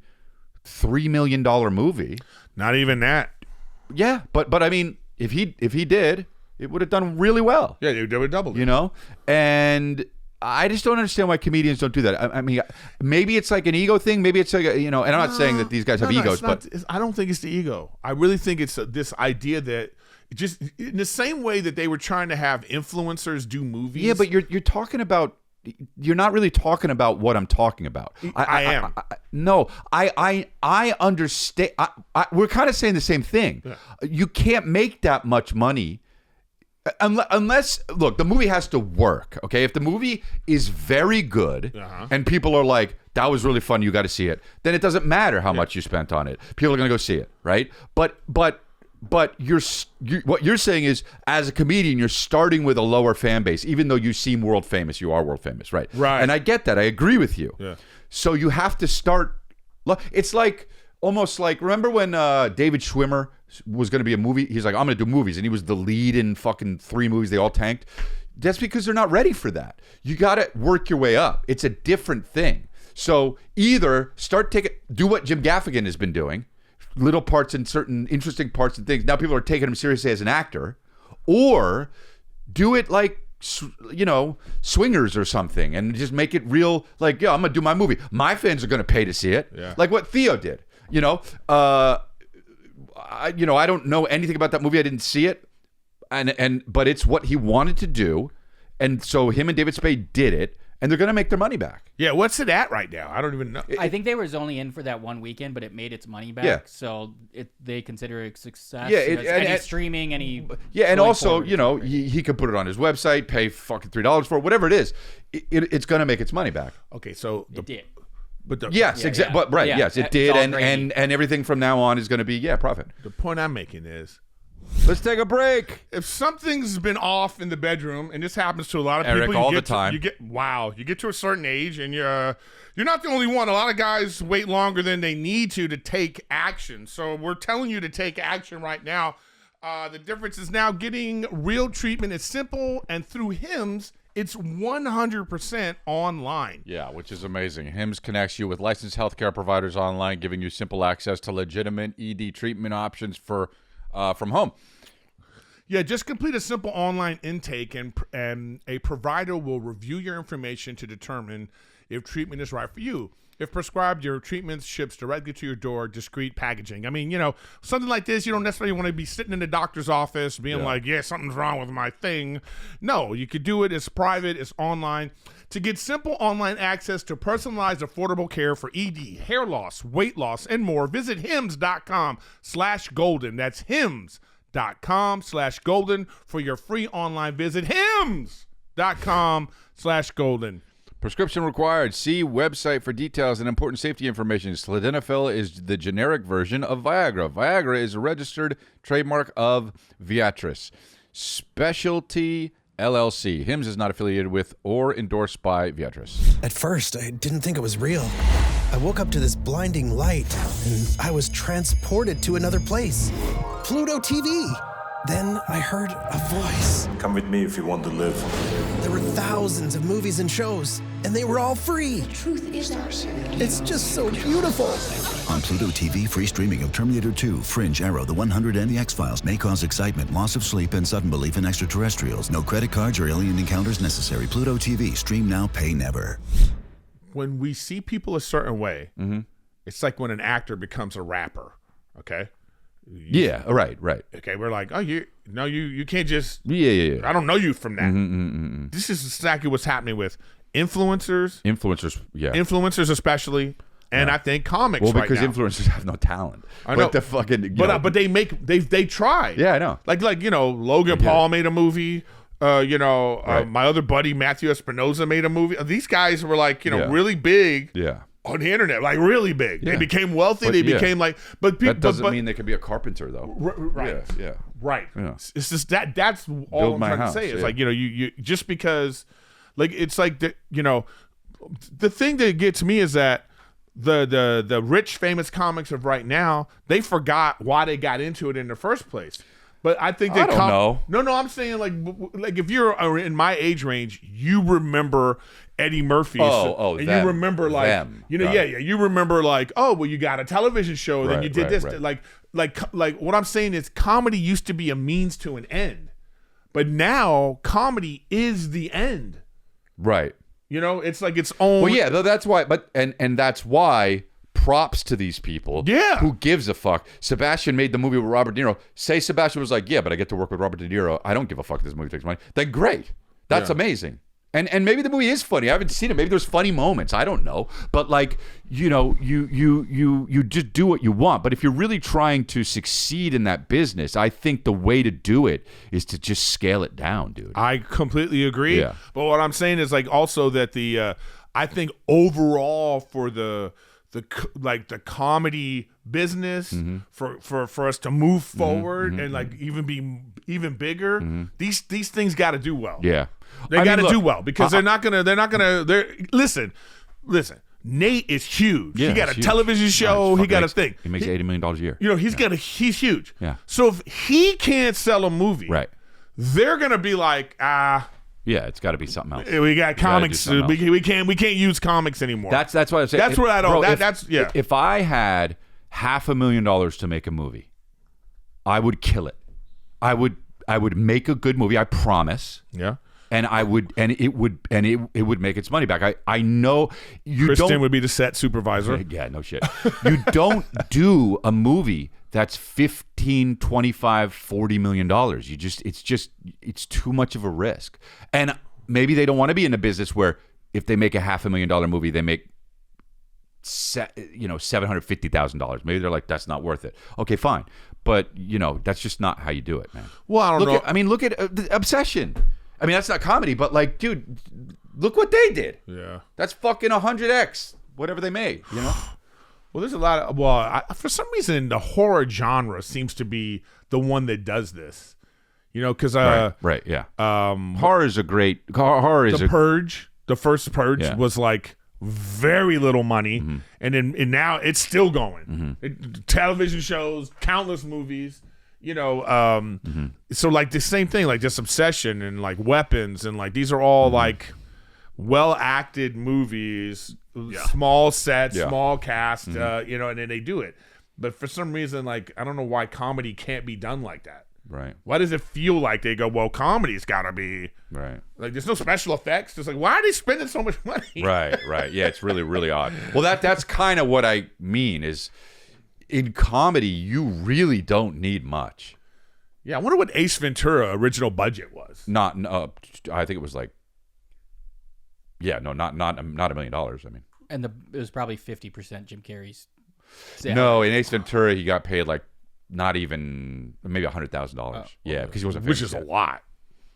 $3 million movie. Not even that. Yeah, but I mean, if he did, it would have done really well. Yeah, they would double it. You know, and I just don't understand why comedians don't do that. I mean, maybe it's like an ego thing. Maybe it's like and I'm not saying that these guys have egos, but I don't think it's the ego. I really think it's this idea that just in the same way that they were trying to have influencers do movies. yeah, but you're talking about. You're not really talking about what I'm talking about. I am. I understand. We're kind of saying the same thing. Yeah. You can't make that much money unless look, the movie has to work. Okay, if the movie is very good and people are like, that was really fun, you got to see it, then it doesn't matter how much you spent on it. People are going to go see it, right? But what you're saying is, as a comedian, you're starting with a lower fan base, even though you seem world famous. You are world famous, right? Right. And I get that. I agree with you. Yeah. So you have to start. It's like almost like, remember when David Schwimmer was going to be a movie? He's like, I'm going to do movies, and he was the lead in fucking 3 movies. They all tanked. That's because they're not ready for that. You got to work your way up. It's a different thing. So either do what Jim Gaffigan has been doing. Little parts and certain interesting parts and things. Now people are taking him seriously as an actor, or do it like, you know, Swingers or something, and just make it real. Like, yeah, I'm gonna do my movie. My fans are gonna pay to see it. Yeah. Like what Theo did. You know, I don't know anything about that movie. I didn't see it, but it's what he wanted to do, and so him and David Spade did it. And they're going to make their money back. Yeah, what's it at right now? I don't even know. I think they was only in for that one weekend, but it made its money back. Yeah. So they consider it a success. Yeah, any streaming, any. Yeah, and also, forward, you know, he could put it on his website, pay fucking $3 for it, whatever it is. It's going to make its money back. Okay, so it did. But yes, exactly. But right, yeah, yes, it it's did, all and everything from now on is going to be profit. The point I'm making is, let's take a break. If something's been off in the bedroom, and this happens to a lot of Eric, people, all the time. You get to a certain age, and you're not the only one. A lot of guys wait longer than they need to take action. So we're telling you to take action right now. The difference is now getting real treatment is simple, and through Hims, it's 100% online. Yeah, which is amazing. Hims connects you with licensed healthcare providers online, giving you simple access to legitimate ED treatment options from home. Yeah, just complete a simple online intake, and a provider will review your information to determine if treatment is right for you. If prescribed, your treatment ships directly to your door, discreet packaging. I mean, you know, something like this, you don't necessarily want to be sitting in the doctor's office being like, yeah, something's wrong with my thing. No, you could do it. It's private. It's online. To get simple online access to personalized, affordable care for ED, hair loss, weight loss, and more, visit hims.com/golden. That's hims.com/golden for your free online visit. hims.com/golden. Prescription required. See website for details and important safety information. Sildenafil is the generic version of Viagra. Viagra is a registered trademark of Viatris Specialty LLC. Hims is not affiliated with or endorsed by Viatris. At first, I didn't think it was real. I woke up to this blinding light, and I was transported to another place. Pluto TV. Then I heard a voice. Come with me if you want to live. There were thousands of movies and shows, and they were all free. Truth is ours. It's just so beautiful. On Pluto TV, free streaming of Terminator 2, Fringe, Arrow, The 100, and The X-Files may cause excitement, loss of sleep, and sudden belief in extraterrestrials. No credit cards or alien encounters necessary. Pluto TV. Stream now, pay never. When we see people a certain way, it's like when an actor becomes a rapper, okay? Yeah, right. Okay, we're like, oh, you can't just. Yeah. I don't know you from that. This is exactly what's happening with influencers. Influencers especially, and I think comics. Well, right because now. influencers have no talent. I know. But the fucking. But they try. Yeah, I know. Like Logan Paul made a movie. My other buddy Matthew Espinosa made a movie. These guys were like really big. Yeah. On the internet, like really big. Yeah. They became wealthy. But, they became like, but people, that doesn't mean they can be a carpenter though. Right. Yeah. Right. Yeah. It's just that's all Build I'm my trying house, to say. It's yeah. like, you just because, like, it's like, the thing that gets me is that the rich, famous comics of right now, they forgot why they got into it in the first place. But I think they I don't know. No, I'm saying like if you're in my age range, you remember Eddie Murphy. And them, you remember like them. you remember like, oh, well, you got a television show, then you did this. Right. Like what I'm saying is comedy used to be a means to an end, but now comedy is the end. Right. It's like its own. Well, yeah, that's why. But and that's why. Props to these people. Yeah. Who gives a fuck? Sebastian made the movie with Robert De Niro. Say Sebastian was like, yeah, but I get to work with Robert De Niro. I don't give a fuck if this movie takes money. Then great. That's amazing. And maybe the movie is funny. I haven't seen it. Maybe there's funny moments. I don't know. But like, you just do what you want. But if you're really trying to succeed in that business, I think the way to do it is to just scale it down, dude. I completely agree. Yeah. But what I'm saying is like also that I think overall for the comedy business for us to move forward and like even be even bigger, these things got to do well. Yeah. They got to do well because they're not gonna listen. Nate is huge. Yeah, he got a huge. television show. He got a thing. He makes $80 million a year. He's huge. Yeah. So if he can't sell a movie, Right. they're gonna be like, Yeah, it's got to be something else. we got comics. do something else. We can't use comics anymore. That's what I'm saying. That's what I don't. Bro, that's yeah. If I had $500,000 to make a movie, I would kill it. I would make a good movie. I promise. Yeah. And it would make its money back. I know you Kristen don't. would be the set supervisor. Yeah, no shit. You don't do a movie that's $15, $25, $40 million. It's too much of a risk. And maybe they don't want to be in a business where if they make a $500,000 movie, they make $750,000. Maybe they're like, that's not worth it. Okay, fine. But that's just not how you do it, man. Well, I don't know. Look at Obsession. I mean, that's not comedy, but like, dude, look what they did. Yeah. That's fucking 100x whatever they made, Well, there's a lot of for some reason the horror genre seems to be the one that does this. Because right, yeah. Horror is a great horror is the Purge, the first Purge was like very little money, and now it's still going. Television shows, countless movies. So like the same thing, like this Obsession and like Weapons and like these are all like well acted movies, small sets, small cast, and then they do it. But for some reason, like I don't know why comedy can't be done like that. Right. Why does it feel like they go, well, comedy's got to be right? Like there's no special effects. It's like why are they spending so much money? Right. Yeah, it's really really odd. Well, that's kind of what I mean is. In comedy, you really don't need much. Yeah, I wonder what Ace Ventura original budget was. I think it was like, not $1 million. I mean, And it was probably 50% Jim Carrey's. No, in Ace Ventura, he got paid like not even maybe $100,000. Yeah, because he wasn't famous which is yet. a lot.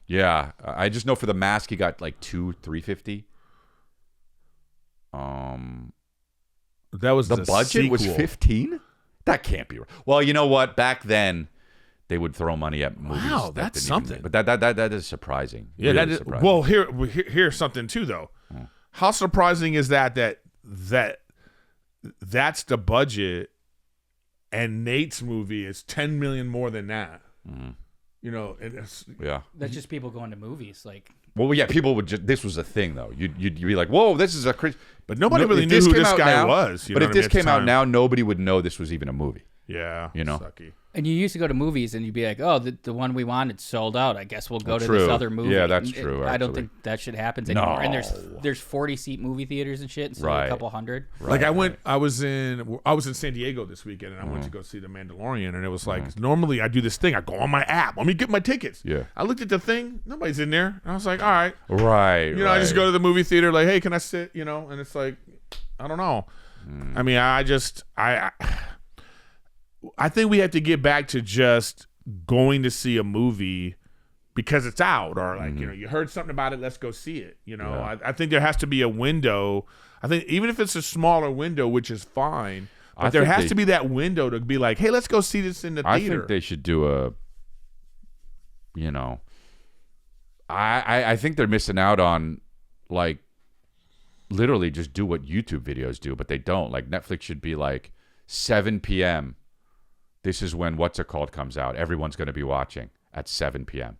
Yeah, I just know for The Mask he got like $350. That was the budget was 15. That can't be right. Well, you know what? Back then, they would throw money at movies. Wow, that's something. But that is surprising. Yeah, really that is. surprising. Well, here's something too, though. How surprising is that's the budget, and Nate's movie is $10 million more than that. You know, and it's, Yeah. That's just people going to movies. Like, Well, yeah, people would just, this was a thing, though. You'd be like, whoa, this is a crazy. but nobody really if knew who came this out guy now- was. You But know if what I mean, this at the came out time. now, nobody would know this was even a movie. Yeah, You know? sucky. and you used to go to movies and you'd be like, oh, the one we wanted sold out. I guess we'll go to True. this other movie. Yeah, that's And true, I don't actually. think that shit happens anymore. And No. there's 40-seat movie theaters and shit instead of Right. a couple hundred. Like I was in San Diego this weekend, and I went to go see the Mandalorian, and it was like normally I do this thing. I go on my app. Let me get my tickets. Yeah. I looked at the thing. Nobody's in there. And I was like, all right. Right. You know, I just go to the movie theater, like, hey, can I sit? You know, and it's like, I don't know. I mean, I think we have to get back to just going to see a movie because it's out, or like, you know, you heard something about it, let's go see it. You know, I think there has to be a window. I think even if it's a smaller window, which is fine, but there has to be that window to be like, hey, let's go see this in the I theater. think they should do a, you know, I think they're missing out on, like, literally just do what YouTube videos do, but they don't. Like, Netflix should be like 7 p.m. This is when What's It Called comes out. Everyone's going to be watching at 7 p.m.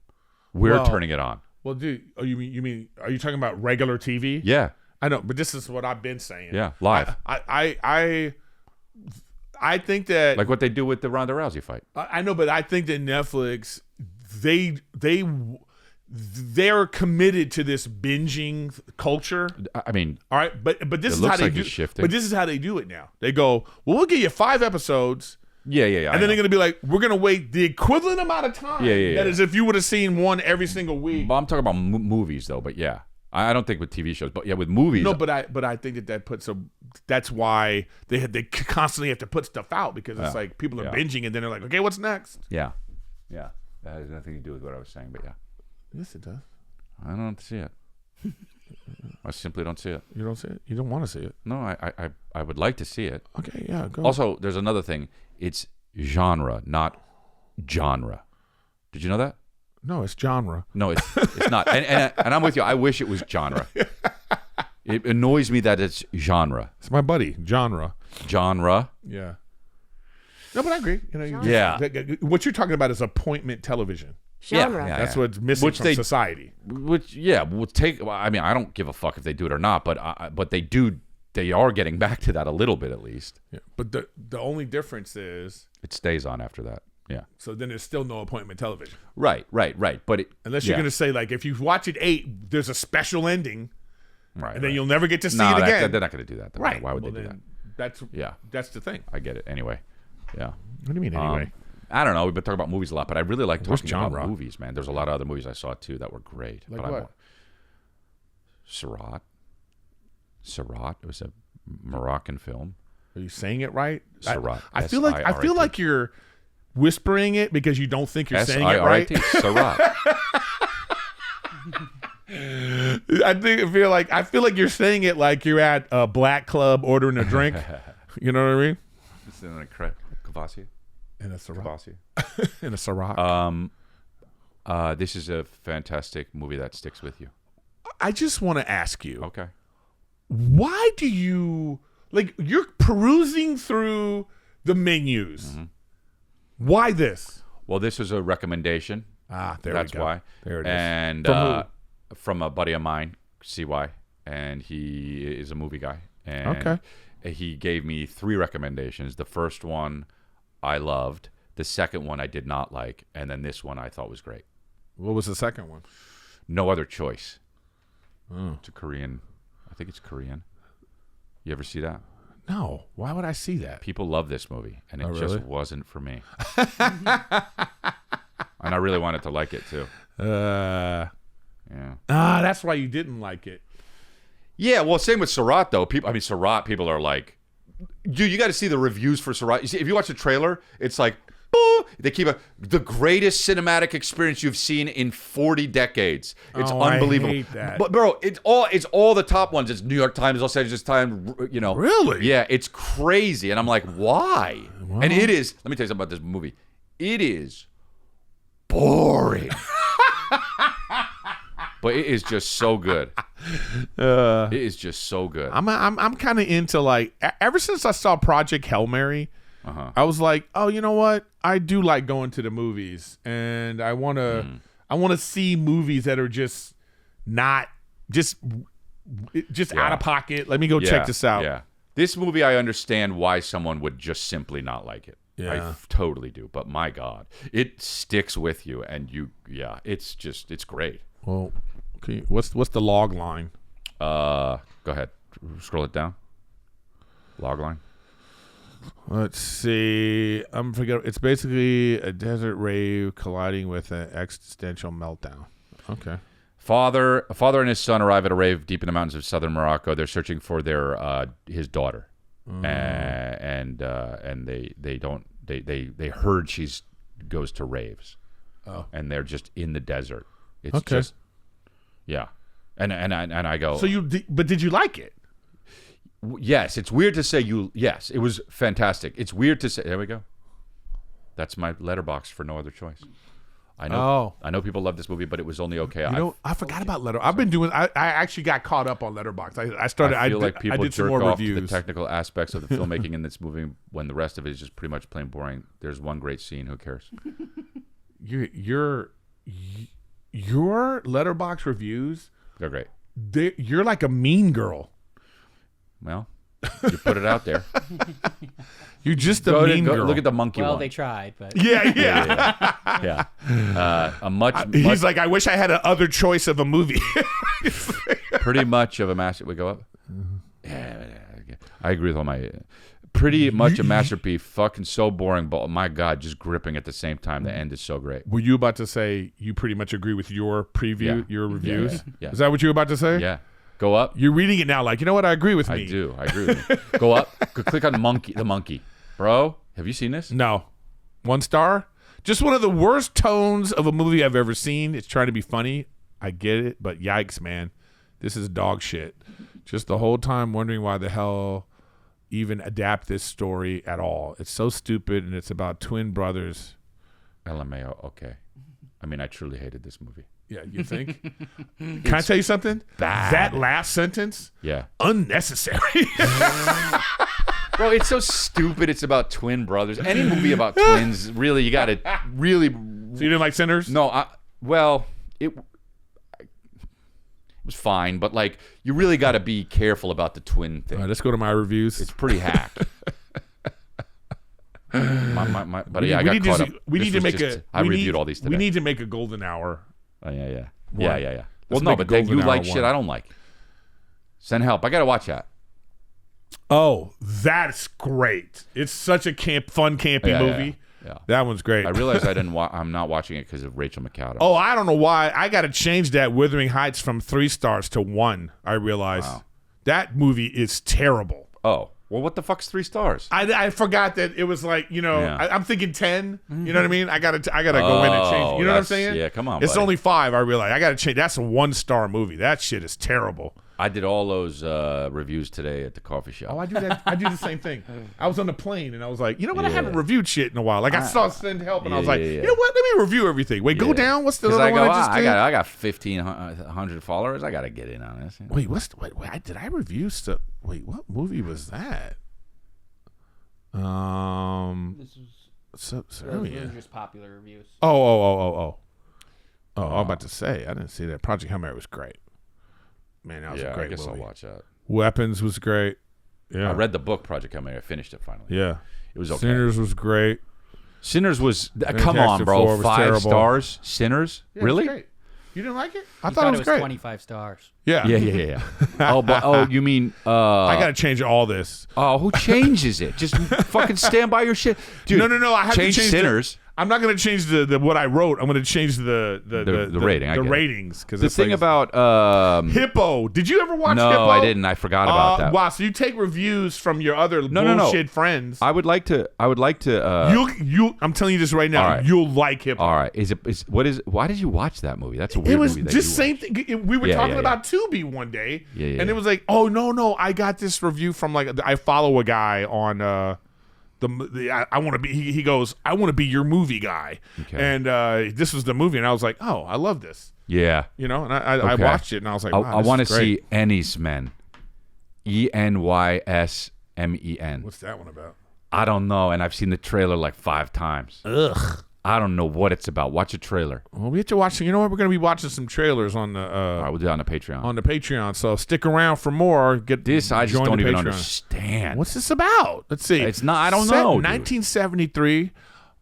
We're Well- turning it on. Well, dude, you mean are you talking about regular TV? Yeah. I know, but this is what I've been saying. Yeah. Live. I think that Like what they do with the Ronda Rousey fight. I know, but I think that Netflix they're committed to this binging culture. I mean, All right, but this It is looks how they like do. it's shifting. But this is how they do it now. They go, well, we'll give you 5 episodes, yeah. and then they're gonna be like, we're gonna wait the equivalent amount of time. Yeah. That is if you would have seen one every single week. Well, I'm talking about movies, though, but yeah. I don't think with TV shows, but yeah, with movies. No, but I think that puts a. That's why they constantly have to put stuff out because it's like people are binging and then they're like, okay, what's next? Yeah. That has nothing to do with what I was saying, but yeah. Yes, it does. I don't see it. I simply don't see it. You don't see it. You don't want to see it. No, I would like to see it. Okay, yeah. Go. Also, there's another thing. It's genre, not genre. Did you know that? No, it's genre. No, it's not. And I'm with you. I wish it was genre. It annoys me that it's genre. It's my buddy, genre. Genre. Yeah. No, but I agree. You know, Yeah. what you're talking about is appointment television. Genre. Yeah. That's what's missing Which from they- society. Which, yeah, we'll take. Well, I mean, I don't give a fuck if they do it or not, but they do. They are getting back to that a little bit, at least. Yeah. But the only difference is, It stays on after that. Yeah. so then there's still no appointment television. Right. But it, Unless you're yeah. going to say, like, if you watch it 8, there's a special ending, right, and then right. you'll never get to see No, it again. they're not going to do that. Though. Right. Why would Well, they do that? then Yeah. That's the thing. I get it. Anyway. Yeah. What do you mean, anyway? I don't know. We've been talking about movies a lot, but I really like What's talking about genre? movies, man. There's a lot of other movies I saw too that were great. Like but what? Sirât. It was a Moroccan film. Are you saying it right? Sirât. I feel like you're whispering it because you don't think you're saying it right. Sirât. I feel like you're saying it like you're at a black club ordering a drink. You know what I mean? It's in a Kvassy. In a Sirât. Kvassy. In a Sirât. This is a fantastic movie that sticks with you. I just want to ask you, Okay. why do you you're perusing through the menus? Mm-hmm. Why this? Well, this was a recommendation. There That's we go. why. There it is. And From from a buddy of mine, CY, and he is a movie guy. And Okay. he gave me 3 recommendations. The first one I loved. The second one I did not like. And then this one I thought was great. What was the second one? No Other Choice. Oh. It's a Korean. I think it's Korean. You ever see that? No. Why would I see that? People love this movie, and it Oh, just really? wasn't for me. And I really wanted to like it too. Yeah. That's why you didn't like it. Yeah, well, same with Sirât though. Sirât, people are like, dude, you got to see the reviews for Sirât. You see, if you watch the trailer, it's like, "Boo!" They keep the greatest cinematic experience you've seen in 40 decades. It's unbelievable. I hate that. But bro, it's all the top ones. It's New York Times, Los Angeles Times. You know, Really? Yeah, it's crazy, and I'm like, why? And it is. Let me tell you something about this movie. It is boring. But it is just so good. It is just so good. I'm kind of into ever since I saw Project Hail Mary, I was like, oh, you know what? I do like going to the movies, and I want to see movies that are just not just out of pocket. Let me go check this out. Yeah. This movie, I understand why someone would just simply not like it. Yeah. I totally do. But my God, it sticks with you, and it's great. Well, okay, what's the log line? Go ahead. Scroll it down. Log line. Let's see. I'm forgetting. It's basically a desert rave colliding with an existential meltdown. Okay. A father and his son arrive at a rave deep in the mountains of southern Morocco. They're searching for his daughter, and they heard she's goes to raves, and they're just in the desert. It's just and I go. So but did you like it? Yes, it's weird to say yes, it was fantastic. It's weird to say. There we go. That's my Letterboxd for No Other Choice. I know people love this movie, but it was only okay. I forgot about Letterboxd. I've been doing. I actually got caught up on Letterboxd. I feel like people did some jerk more off reviews. to the technical aspects of the filmmaking in this movie when the rest of it is just pretty much plain boring. There's one great scene. Who cares? Your Letterboxd reviews. They're great. You're like a mean girl. Well, you put it out there. You're just a mean girl. Look at the monkey Well, one. they tried, but Yeah. A much. He's like, I wish I had an other choice of a movie. Pretty much of a master. We go up. Yeah, I agree with all my. Pretty much a masterpiece. Fucking so boring, but my God, just gripping at the same time. The end is so great. Were you about to say you pretty much agree with your preview, your reviews? Yeah. Is that what you were about to say? Yeah. Go up. You're reading it now, like, you know what? I agree with me. I do. I agree with you. Go up. Click on the monkey. Bro, have you seen this? No. 1 star? Just one of the worst tones of a movie I've ever seen. It's trying to be funny. I get it, but yikes, man. This is dog shit. Just the whole time wondering why the hell even adapt this story at all. It's so stupid, and it's about twin brothers. LMAO, okay. I mean, I truly hated this movie. Yeah, you think? Can I tell you something? Bad. That last sentence? Yeah. Unnecessary. Bro, it's so stupid. It's about twin brothers. Any movie about twins, really, you got to really. So you didn't like Sinners? No, it was fine, but like you really got to be careful about the twin thing. All right, let's go to my reviews. It's pretty hacked. But we I got need caught to, up. We This need to was make just- a. I we reviewed need, all these today. We need to make a golden hour. Oh, yeah. What? Yeah. Well, Let's no, make but a then you golden like hour shit one. I don't like. Send help. I got to watch that. Oh, that's great! It's such a fun, campy movie. Yeah. That one's great. I realized I didn't. I'm not watching it because of Rachel McAdams. Oh, I don't know why. I got to change that Wuthering Heights from 3 stars to 1. I realized that movie is terrible. Oh, well, what the fuck's 3 stars? I forgot that it was like, Yeah. I'm thinking 10. You know what I mean? I gotta go in and change. You know what I'm saying? Yeah, come on. It's buddy. only 5. I realize I gotta change. That's a 1-star movie. That shit is terrible. I did all those reviews today at the coffee shop. Oh, I do that. I do the same thing. I was on the plane and I was like, you know what? I Yeah. haven't reviewed shit in a while. Like I saw Send Help and I was like, yeah. you know what? Let me review everything. Wait, go Yeah. down. What's the 'Cause other I one go, I just did? I got 1,500 followers. I got to get in on this. Wait, did I review stuff? Wait, what movie was that? this was So, those were just popular reviews. Oh, I'm about to say, I didn't see that. Project Hail Mary was great. Man, that was a great I guess movie. I'll watch that. Weapons was great. Yeah. I read the book Project Hail Mary. I finished it finally. Yeah. It was okay. Sinners was great. Sinners was come Fantastic on, bro. Four was 5 terrible. stars. Sinners, Yeah, it was really? great. You didn't like it? I He thought it was great. 25 stars. Yeah. Yeah. Oh, you mean? I got to change all this. Oh, who changes it? Just fucking stand by your shit, dude. No. I have change to change Sinners. I'm not going to change the what I wrote. I'm going to change the rating, I The get it. ratings. The thing about Hippo. Did you ever watch no, Hippo? I didn't. I forgot about that. Wow. So you take reviews from your other No. bullshit friends. I would like to. I'm telling you this right now. All right. You'll like Hippo. All right. Why did you watch that movie? That's a weird It was movie. just same thing. We were Yeah, talking yeah, about Tubi one day, Yeah, and it was like, oh no, I got this review from like I follow a guy on I want to be. He goes, I want to be your movie guy, Okay. and this was the movie, and I was like, oh, I love this, Yeah. you know, and I Okay. watched it, and I was like, wow, I this want to is great. see Enysmen. ENYSMEN. What's that one about? I don't know, and I've seen the trailer like 5 times. Ugh. I don't know what it's about. Watch a trailer. Well, we have to watch. You know what? We're going to be watching some trailers on the All right, we'll do it on the Patreon. on the Patreon. So stick around for more. Get This I just join don't the even Patreon. understand. What's this about? Let's see. It's not. I don't Set know. in dude. 1973,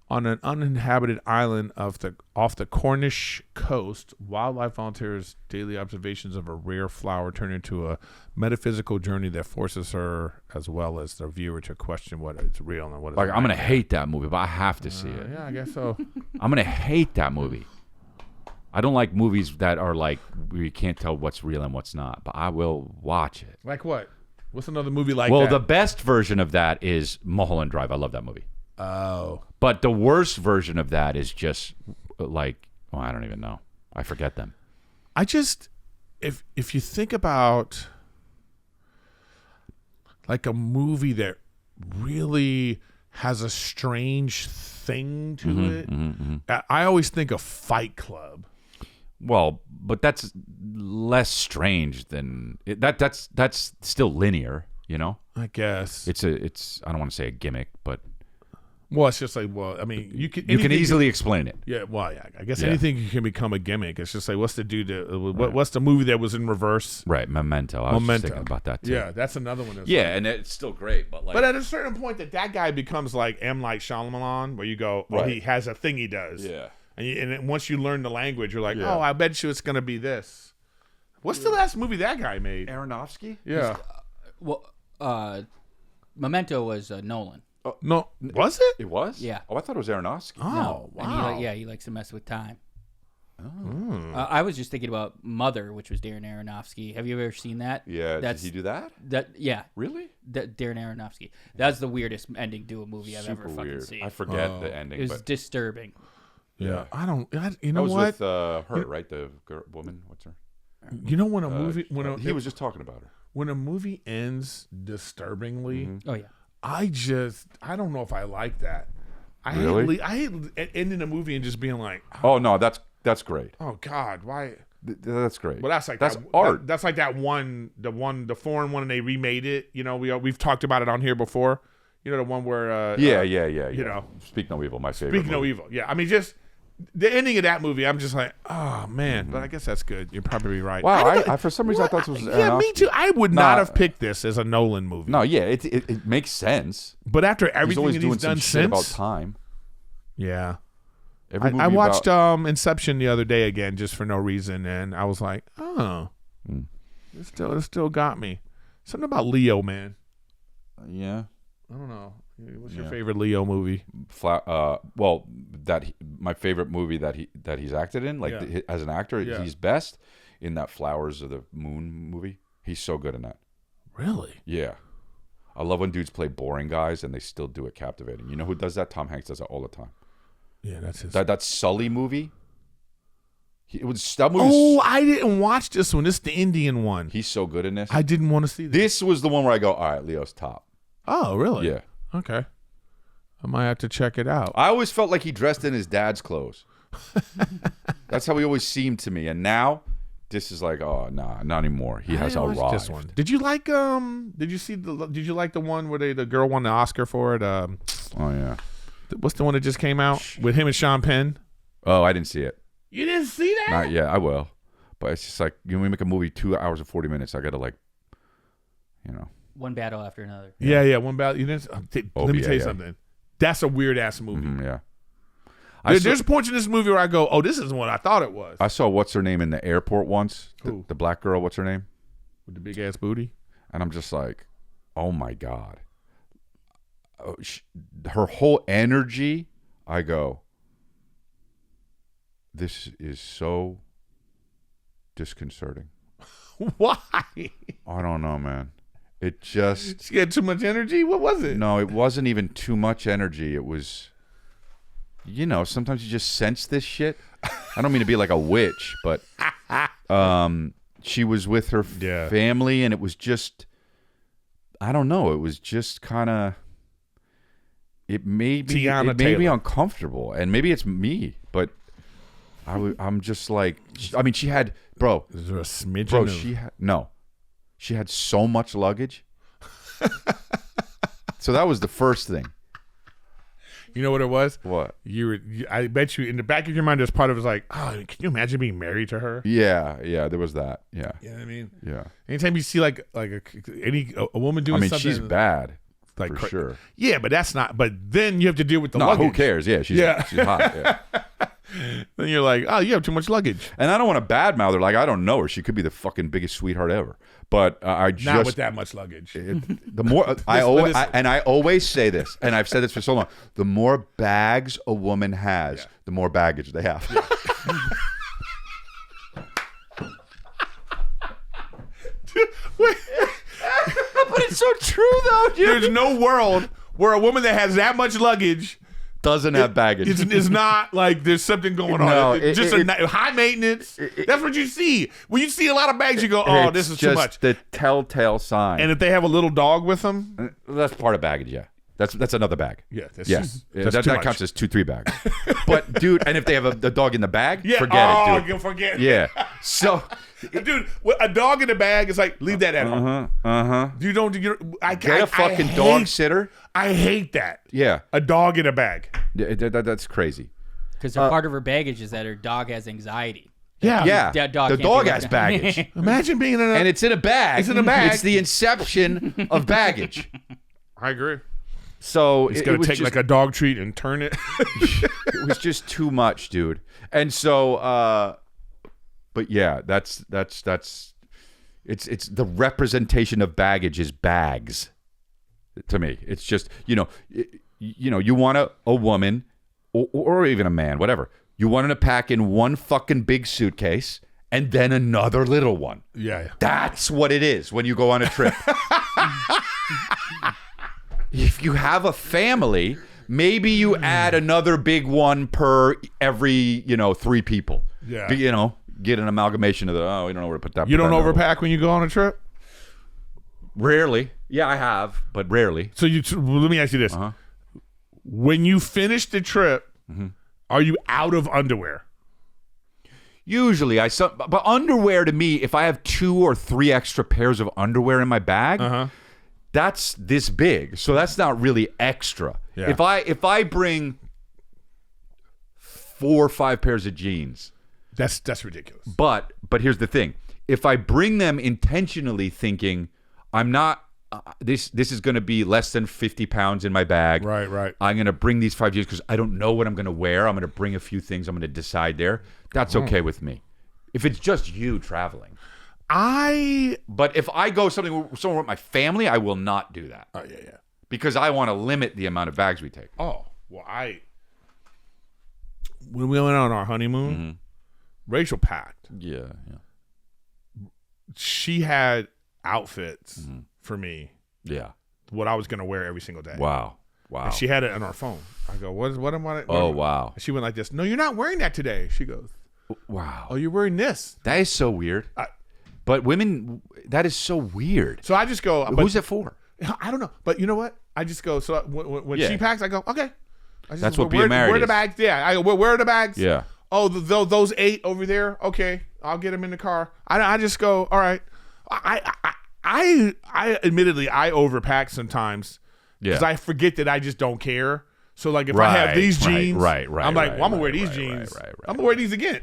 on an uninhabited island off the Cornish coast, wildlife volunteers' daily observations of a rare flower turn into a metaphysical journey that forces her, as well as the viewer, to question what is real and what is Like I'm gonna not. hate that movie, but I have to see it. Yeah, I guess so. I'm gonna hate that movie. I don't like movies that are like where you can't tell what's real and what's not, but I will watch it. Like what? What's another movie like Well, that? the best version of that is Mulholland Drive. I love that movie. Oh. But the worst version of that is just like, well, I don't even know. I forget them. I just, if you think about like a movie that really has a strange thing to it, I always think of Fight Club. Well, but that's less strange than that's still linear, you know? I guess It's I don't want to say a gimmick, but well, it's just like, well, I mean, you can easily explain it. yeah. Well, yeah, I guess Yeah. anything can become a gimmick. It's just like, what's the dude? What's the movie that was in reverse? Right, Memento. I was just Memento. thinking about that too. Yeah, that's another one. That's Yeah, and it's still great, but like But at a certain point, that guy becomes like M. Night Shyamalan, where you go, oh, Right. he has a thing he does. Yeah. And then once you learn the language, you're like, Yeah. oh, I bet you it's going to be this. What's the last movie that guy made? Aronofsky? Yeah. Well, Memento was Nolan. No, was it? It was? Yeah. Oh, I thought it was Aronofsky. Oh, And wow. he likes to mess with time. I was just thinking about Mother, which was Darren Aronofsky. Have you ever seen that? Yeah, That's, did he do that? Yeah. Really? Darren Aronofsky. That's the weirdest ending to a movie I've ever Super fucking weird. seen. I forget the ending, It was but disturbing. Yeah. You that know was what? with her, right? The woman. What's her? You know when a movie He was just talking about her. when a movie ends disturbingly, Oh yeah. I don't know if I like that. Really? I hate ending a movie and just being like, Oh no, that's great. oh God, why? That's great. Well, that's like that's that, art. that's like that the foreign one, and they remade it. You know, we've talked about it on here before. You know, the one where yeah. you know, Speak No Evil, my favorite. Speak No movie. Evil. Yeah, I mean, just the ending of that movie, I'm just like, oh man. But I guess that's good. You're probably right. Wow, don't- I for some reason I thought this was yeah, me Aronofsky. too. I would Nah. not have picked this as a Nolan movie. No, yeah, it makes sense. But after He's everything always that doing he's some done shit about since, time. yeah. Every movie I watched about, Inception the other day again just for no reason, and I was like, oh, Hmm. it still got me. Something about Leo, man. yeah. I don't know. What's your Yeah. favorite Leo movie? Well, my favorite movie that he's acted in, like Yeah. as an actor, Yeah. he's best in that Flowers of the Moon movie. He's so good in that. Really? Yeah, I love when dudes play boring guys and they still do it captivating. You know who does that? Tom Hanks does that all the time. Yeah, that's his. That Sully movie. That movie. Oh, I didn't watch this one. This is the Indian one. He's so good in this. I didn't want to see this. This was the one where I go, all right, Leo's top. Oh, really? Yeah. Okay. I might have to check it out. I always felt like he dressed in his dad's clothes. That's how he always seemed to me. And now, this is like, oh, nah, not anymore. He has I didn't watch arrived. this one. Did you like Did you like the one where the girl won the Oscar for it? Oh, yeah. What's the one that just came out with him and Sean Penn? Oh, I didn't see it. You didn't see that? Not yet. I will. But it's just like, we make a movie 2 hours and 40 minutes. I got to like, One battle after another. Yeah. One about you didn't. Let me tell you yeah. something. That's a weird ass movie. yeah. There's points in this movie where I go, oh, this isn't what I thought it was. I saw what's her name in the airport once. Who? The black girl. What's her name? With the big ass booty. And I'm just like, oh my God. Her whole energy, I go, this is so disconcerting. Why? I don't know, man. It just, She had too much energy? What was it? no, it wasn't even too much energy. It was, sometimes you just sense this shit. I don't mean to be like a witch, but she was with her Yeah. family, and it was just, I don't know. It was just kind of, it made me Taylor. uncomfortable, and maybe it's me, but I'm just like, I mean, she had, bro, Is there a smidgen of... she had so much luggage. So that was the first thing. You know what it was? What? I bet you in the back of your mind, there's part of it was like, oh, can you imagine being married to her? Yeah, there was that. Yeah. You know what I mean? Yeah. Anytime you see a woman doing something, she's bad. Like for sure. Yeah, but that's not. But then you have to deal with the luggage. Who cares? Yeah, she's hot. Yeah. Then you're like, oh, you have too much luggage. And I don't want to badmouth her. Like, I don't know her. She could be the fucking biggest sweetheart ever. But I just not with that much luggage. The more I always say this, and I've said this for so long: the more bags a woman has, the more baggage they have. Yeah. But it's so true, though, dude. There's no world where a woman that has that much luggage doesn't have baggage. It's not like there's something going on. No, It's just high maintenance. That's what you see. When you see a lot of bags, you go, oh, this is too much. The telltale sign. And if they have a little dog with them, that's part of baggage, yeah. That's another bag. Yeah. That's that counts as 2-3 bags. But dude, and if they have a dog in the bag, yeah. forget it, dude. You'll forget. Yeah. So, dude, a dog in the bag is like, leave that at home. You don't. Get a fucking dog sitter. I hate that. Yeah. A dog in a bag. That's crazy. Because part of her baggage is that her dog has anxiety. Yeah. The dog has baggage. Imagine being in and it's in a bag. It's in a bag. It's the inception of baggage. I agree. So he's gonna take like a dog treat and turn it. It was just too much, dude. And so, but yeah, that's it's the representation of baggage is bags. To me, it's just you want a woman or even a man, whatever. You want him to pack in one fucking big suitcase and then another little one. Yeah. That's what it is when you go on a trip. If you have a family, maybe you add another big one per every, 3 people. Yeah. Get an amalgamation of we don't know where to put that. You don't overpack when you go on a trip? Rarely. Yeah, I have, but rarely. So let me ask you this. Uh-huh. When you finish the trip, are you out of underwear? Usually, but underwear to me, if I have 2 or 3 extra pairs of underwear in my bag, that's this big, so that's not really extra. Yeah. If I bring 4 or 5 pairs of jeans, that's ridiculous. But here's the thing: if I bring them intentionally, thinking I'm not this is going to be less than 50 pounds in my bag. Right. I'm going to bring these 5 jeans because I don't know what I'm going to wear. I'm going to bring a few things. I'm going to decide there. That's okay with me. If it's just you traveling. But if I go somewhere with my family, I will not do that. Oh, yeah. Because I want to limit the amount of bags we take. Oh, well, when we went on our honeymoon, Rachel packed. Yeah. She had outfits for me. Yeah. What I was going to wear every single day. Wow. And she had it on our phone. I go, what am I? Wow. She went like this. No, you're not wearing that today. She goes, wow. Oh, you're wearing this. That is so weird. But women, that is so weird. So I just go. Who's it for? I don't know. But you know what? I just go. So when she packs, I go, okay. That's what being married is. Where are the bags? Yeah. I go, where are the bags? Yeah. Oh, those 8 over there. Okay. I'll get them in the car. I just go, all right. I admittedly, I overpack sometimes because I forget that I just don't care. So like if I have these jeans, I'm like, well, I'm gonna wear these jeans. I'm gonna wear these again.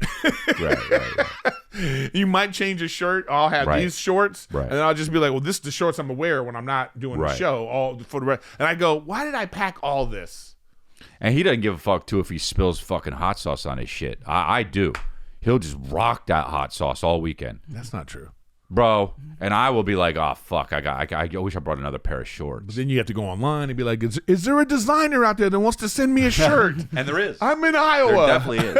You might change a shirt. I'll have these shorts, and then I'll just be like, well, this is the shorts I'm gonna wear when I'm not doing the show all for the rest. And I go, why did I pack all this? And he doesn't give a fuck too if he spills fucking hot sauce on his shit. I do. He'll just rock that hot sauce all weekend. That's not true. Bro, and I will be like, oh, fuck, I wish I brought another pair of shorts. But then you have to go online and be like, is there a designer out there that wants to send me a shirt? And there is. I'm in Iowa. There definitely is.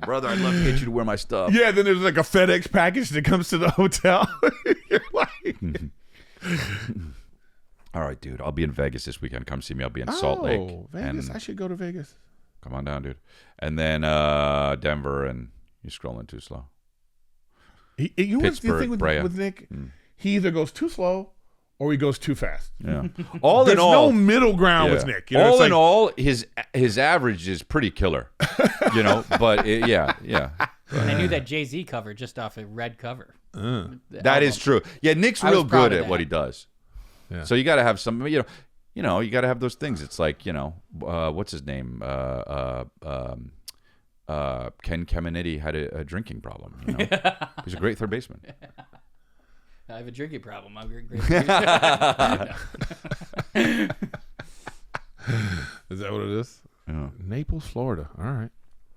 Brother, I'd love to get you to wear my stuff. Yeah, then there's like a FedEx package that comes to the hotel. You're like... All right, dude, I'll be in Vegas this weekend. Come see me. I'll be in Salt Lake. Vegas? I should go to Vegas. Come on down, dude. And then Denver, and you're scrolling too slow. You know what's the thing with Nick? He either goes too slow or he goes too fast. Yeah. There's no middle ground with Nick. All in all, his average is pretty killer. But yeah. And I knew that Jay-Z cover just off a red cover. That is true. Yeah, Nick's real good at what he does. Yeah. So you got to have some, you know, you got to have those things. It's like, you know, what's his name? Ken Caminiti had a drinking problem. You know? He's a great third baseman. I have a drinking problem. I'm great. Is that what it is? Yeah. Naples, Florida. All right.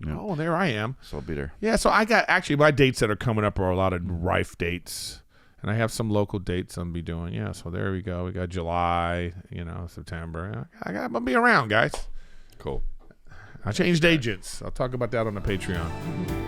Yeah. Oh, there I am. So I'll be there. Yeah, so I got actually my dates that are coming up are a lot of Rife dates. And I have some local dates I'm be doing. Yeah, so there we go. We got July, you know, September. I'm gonna be around, guys. Cool. I changed agents. I'll talk about that on the Patreon.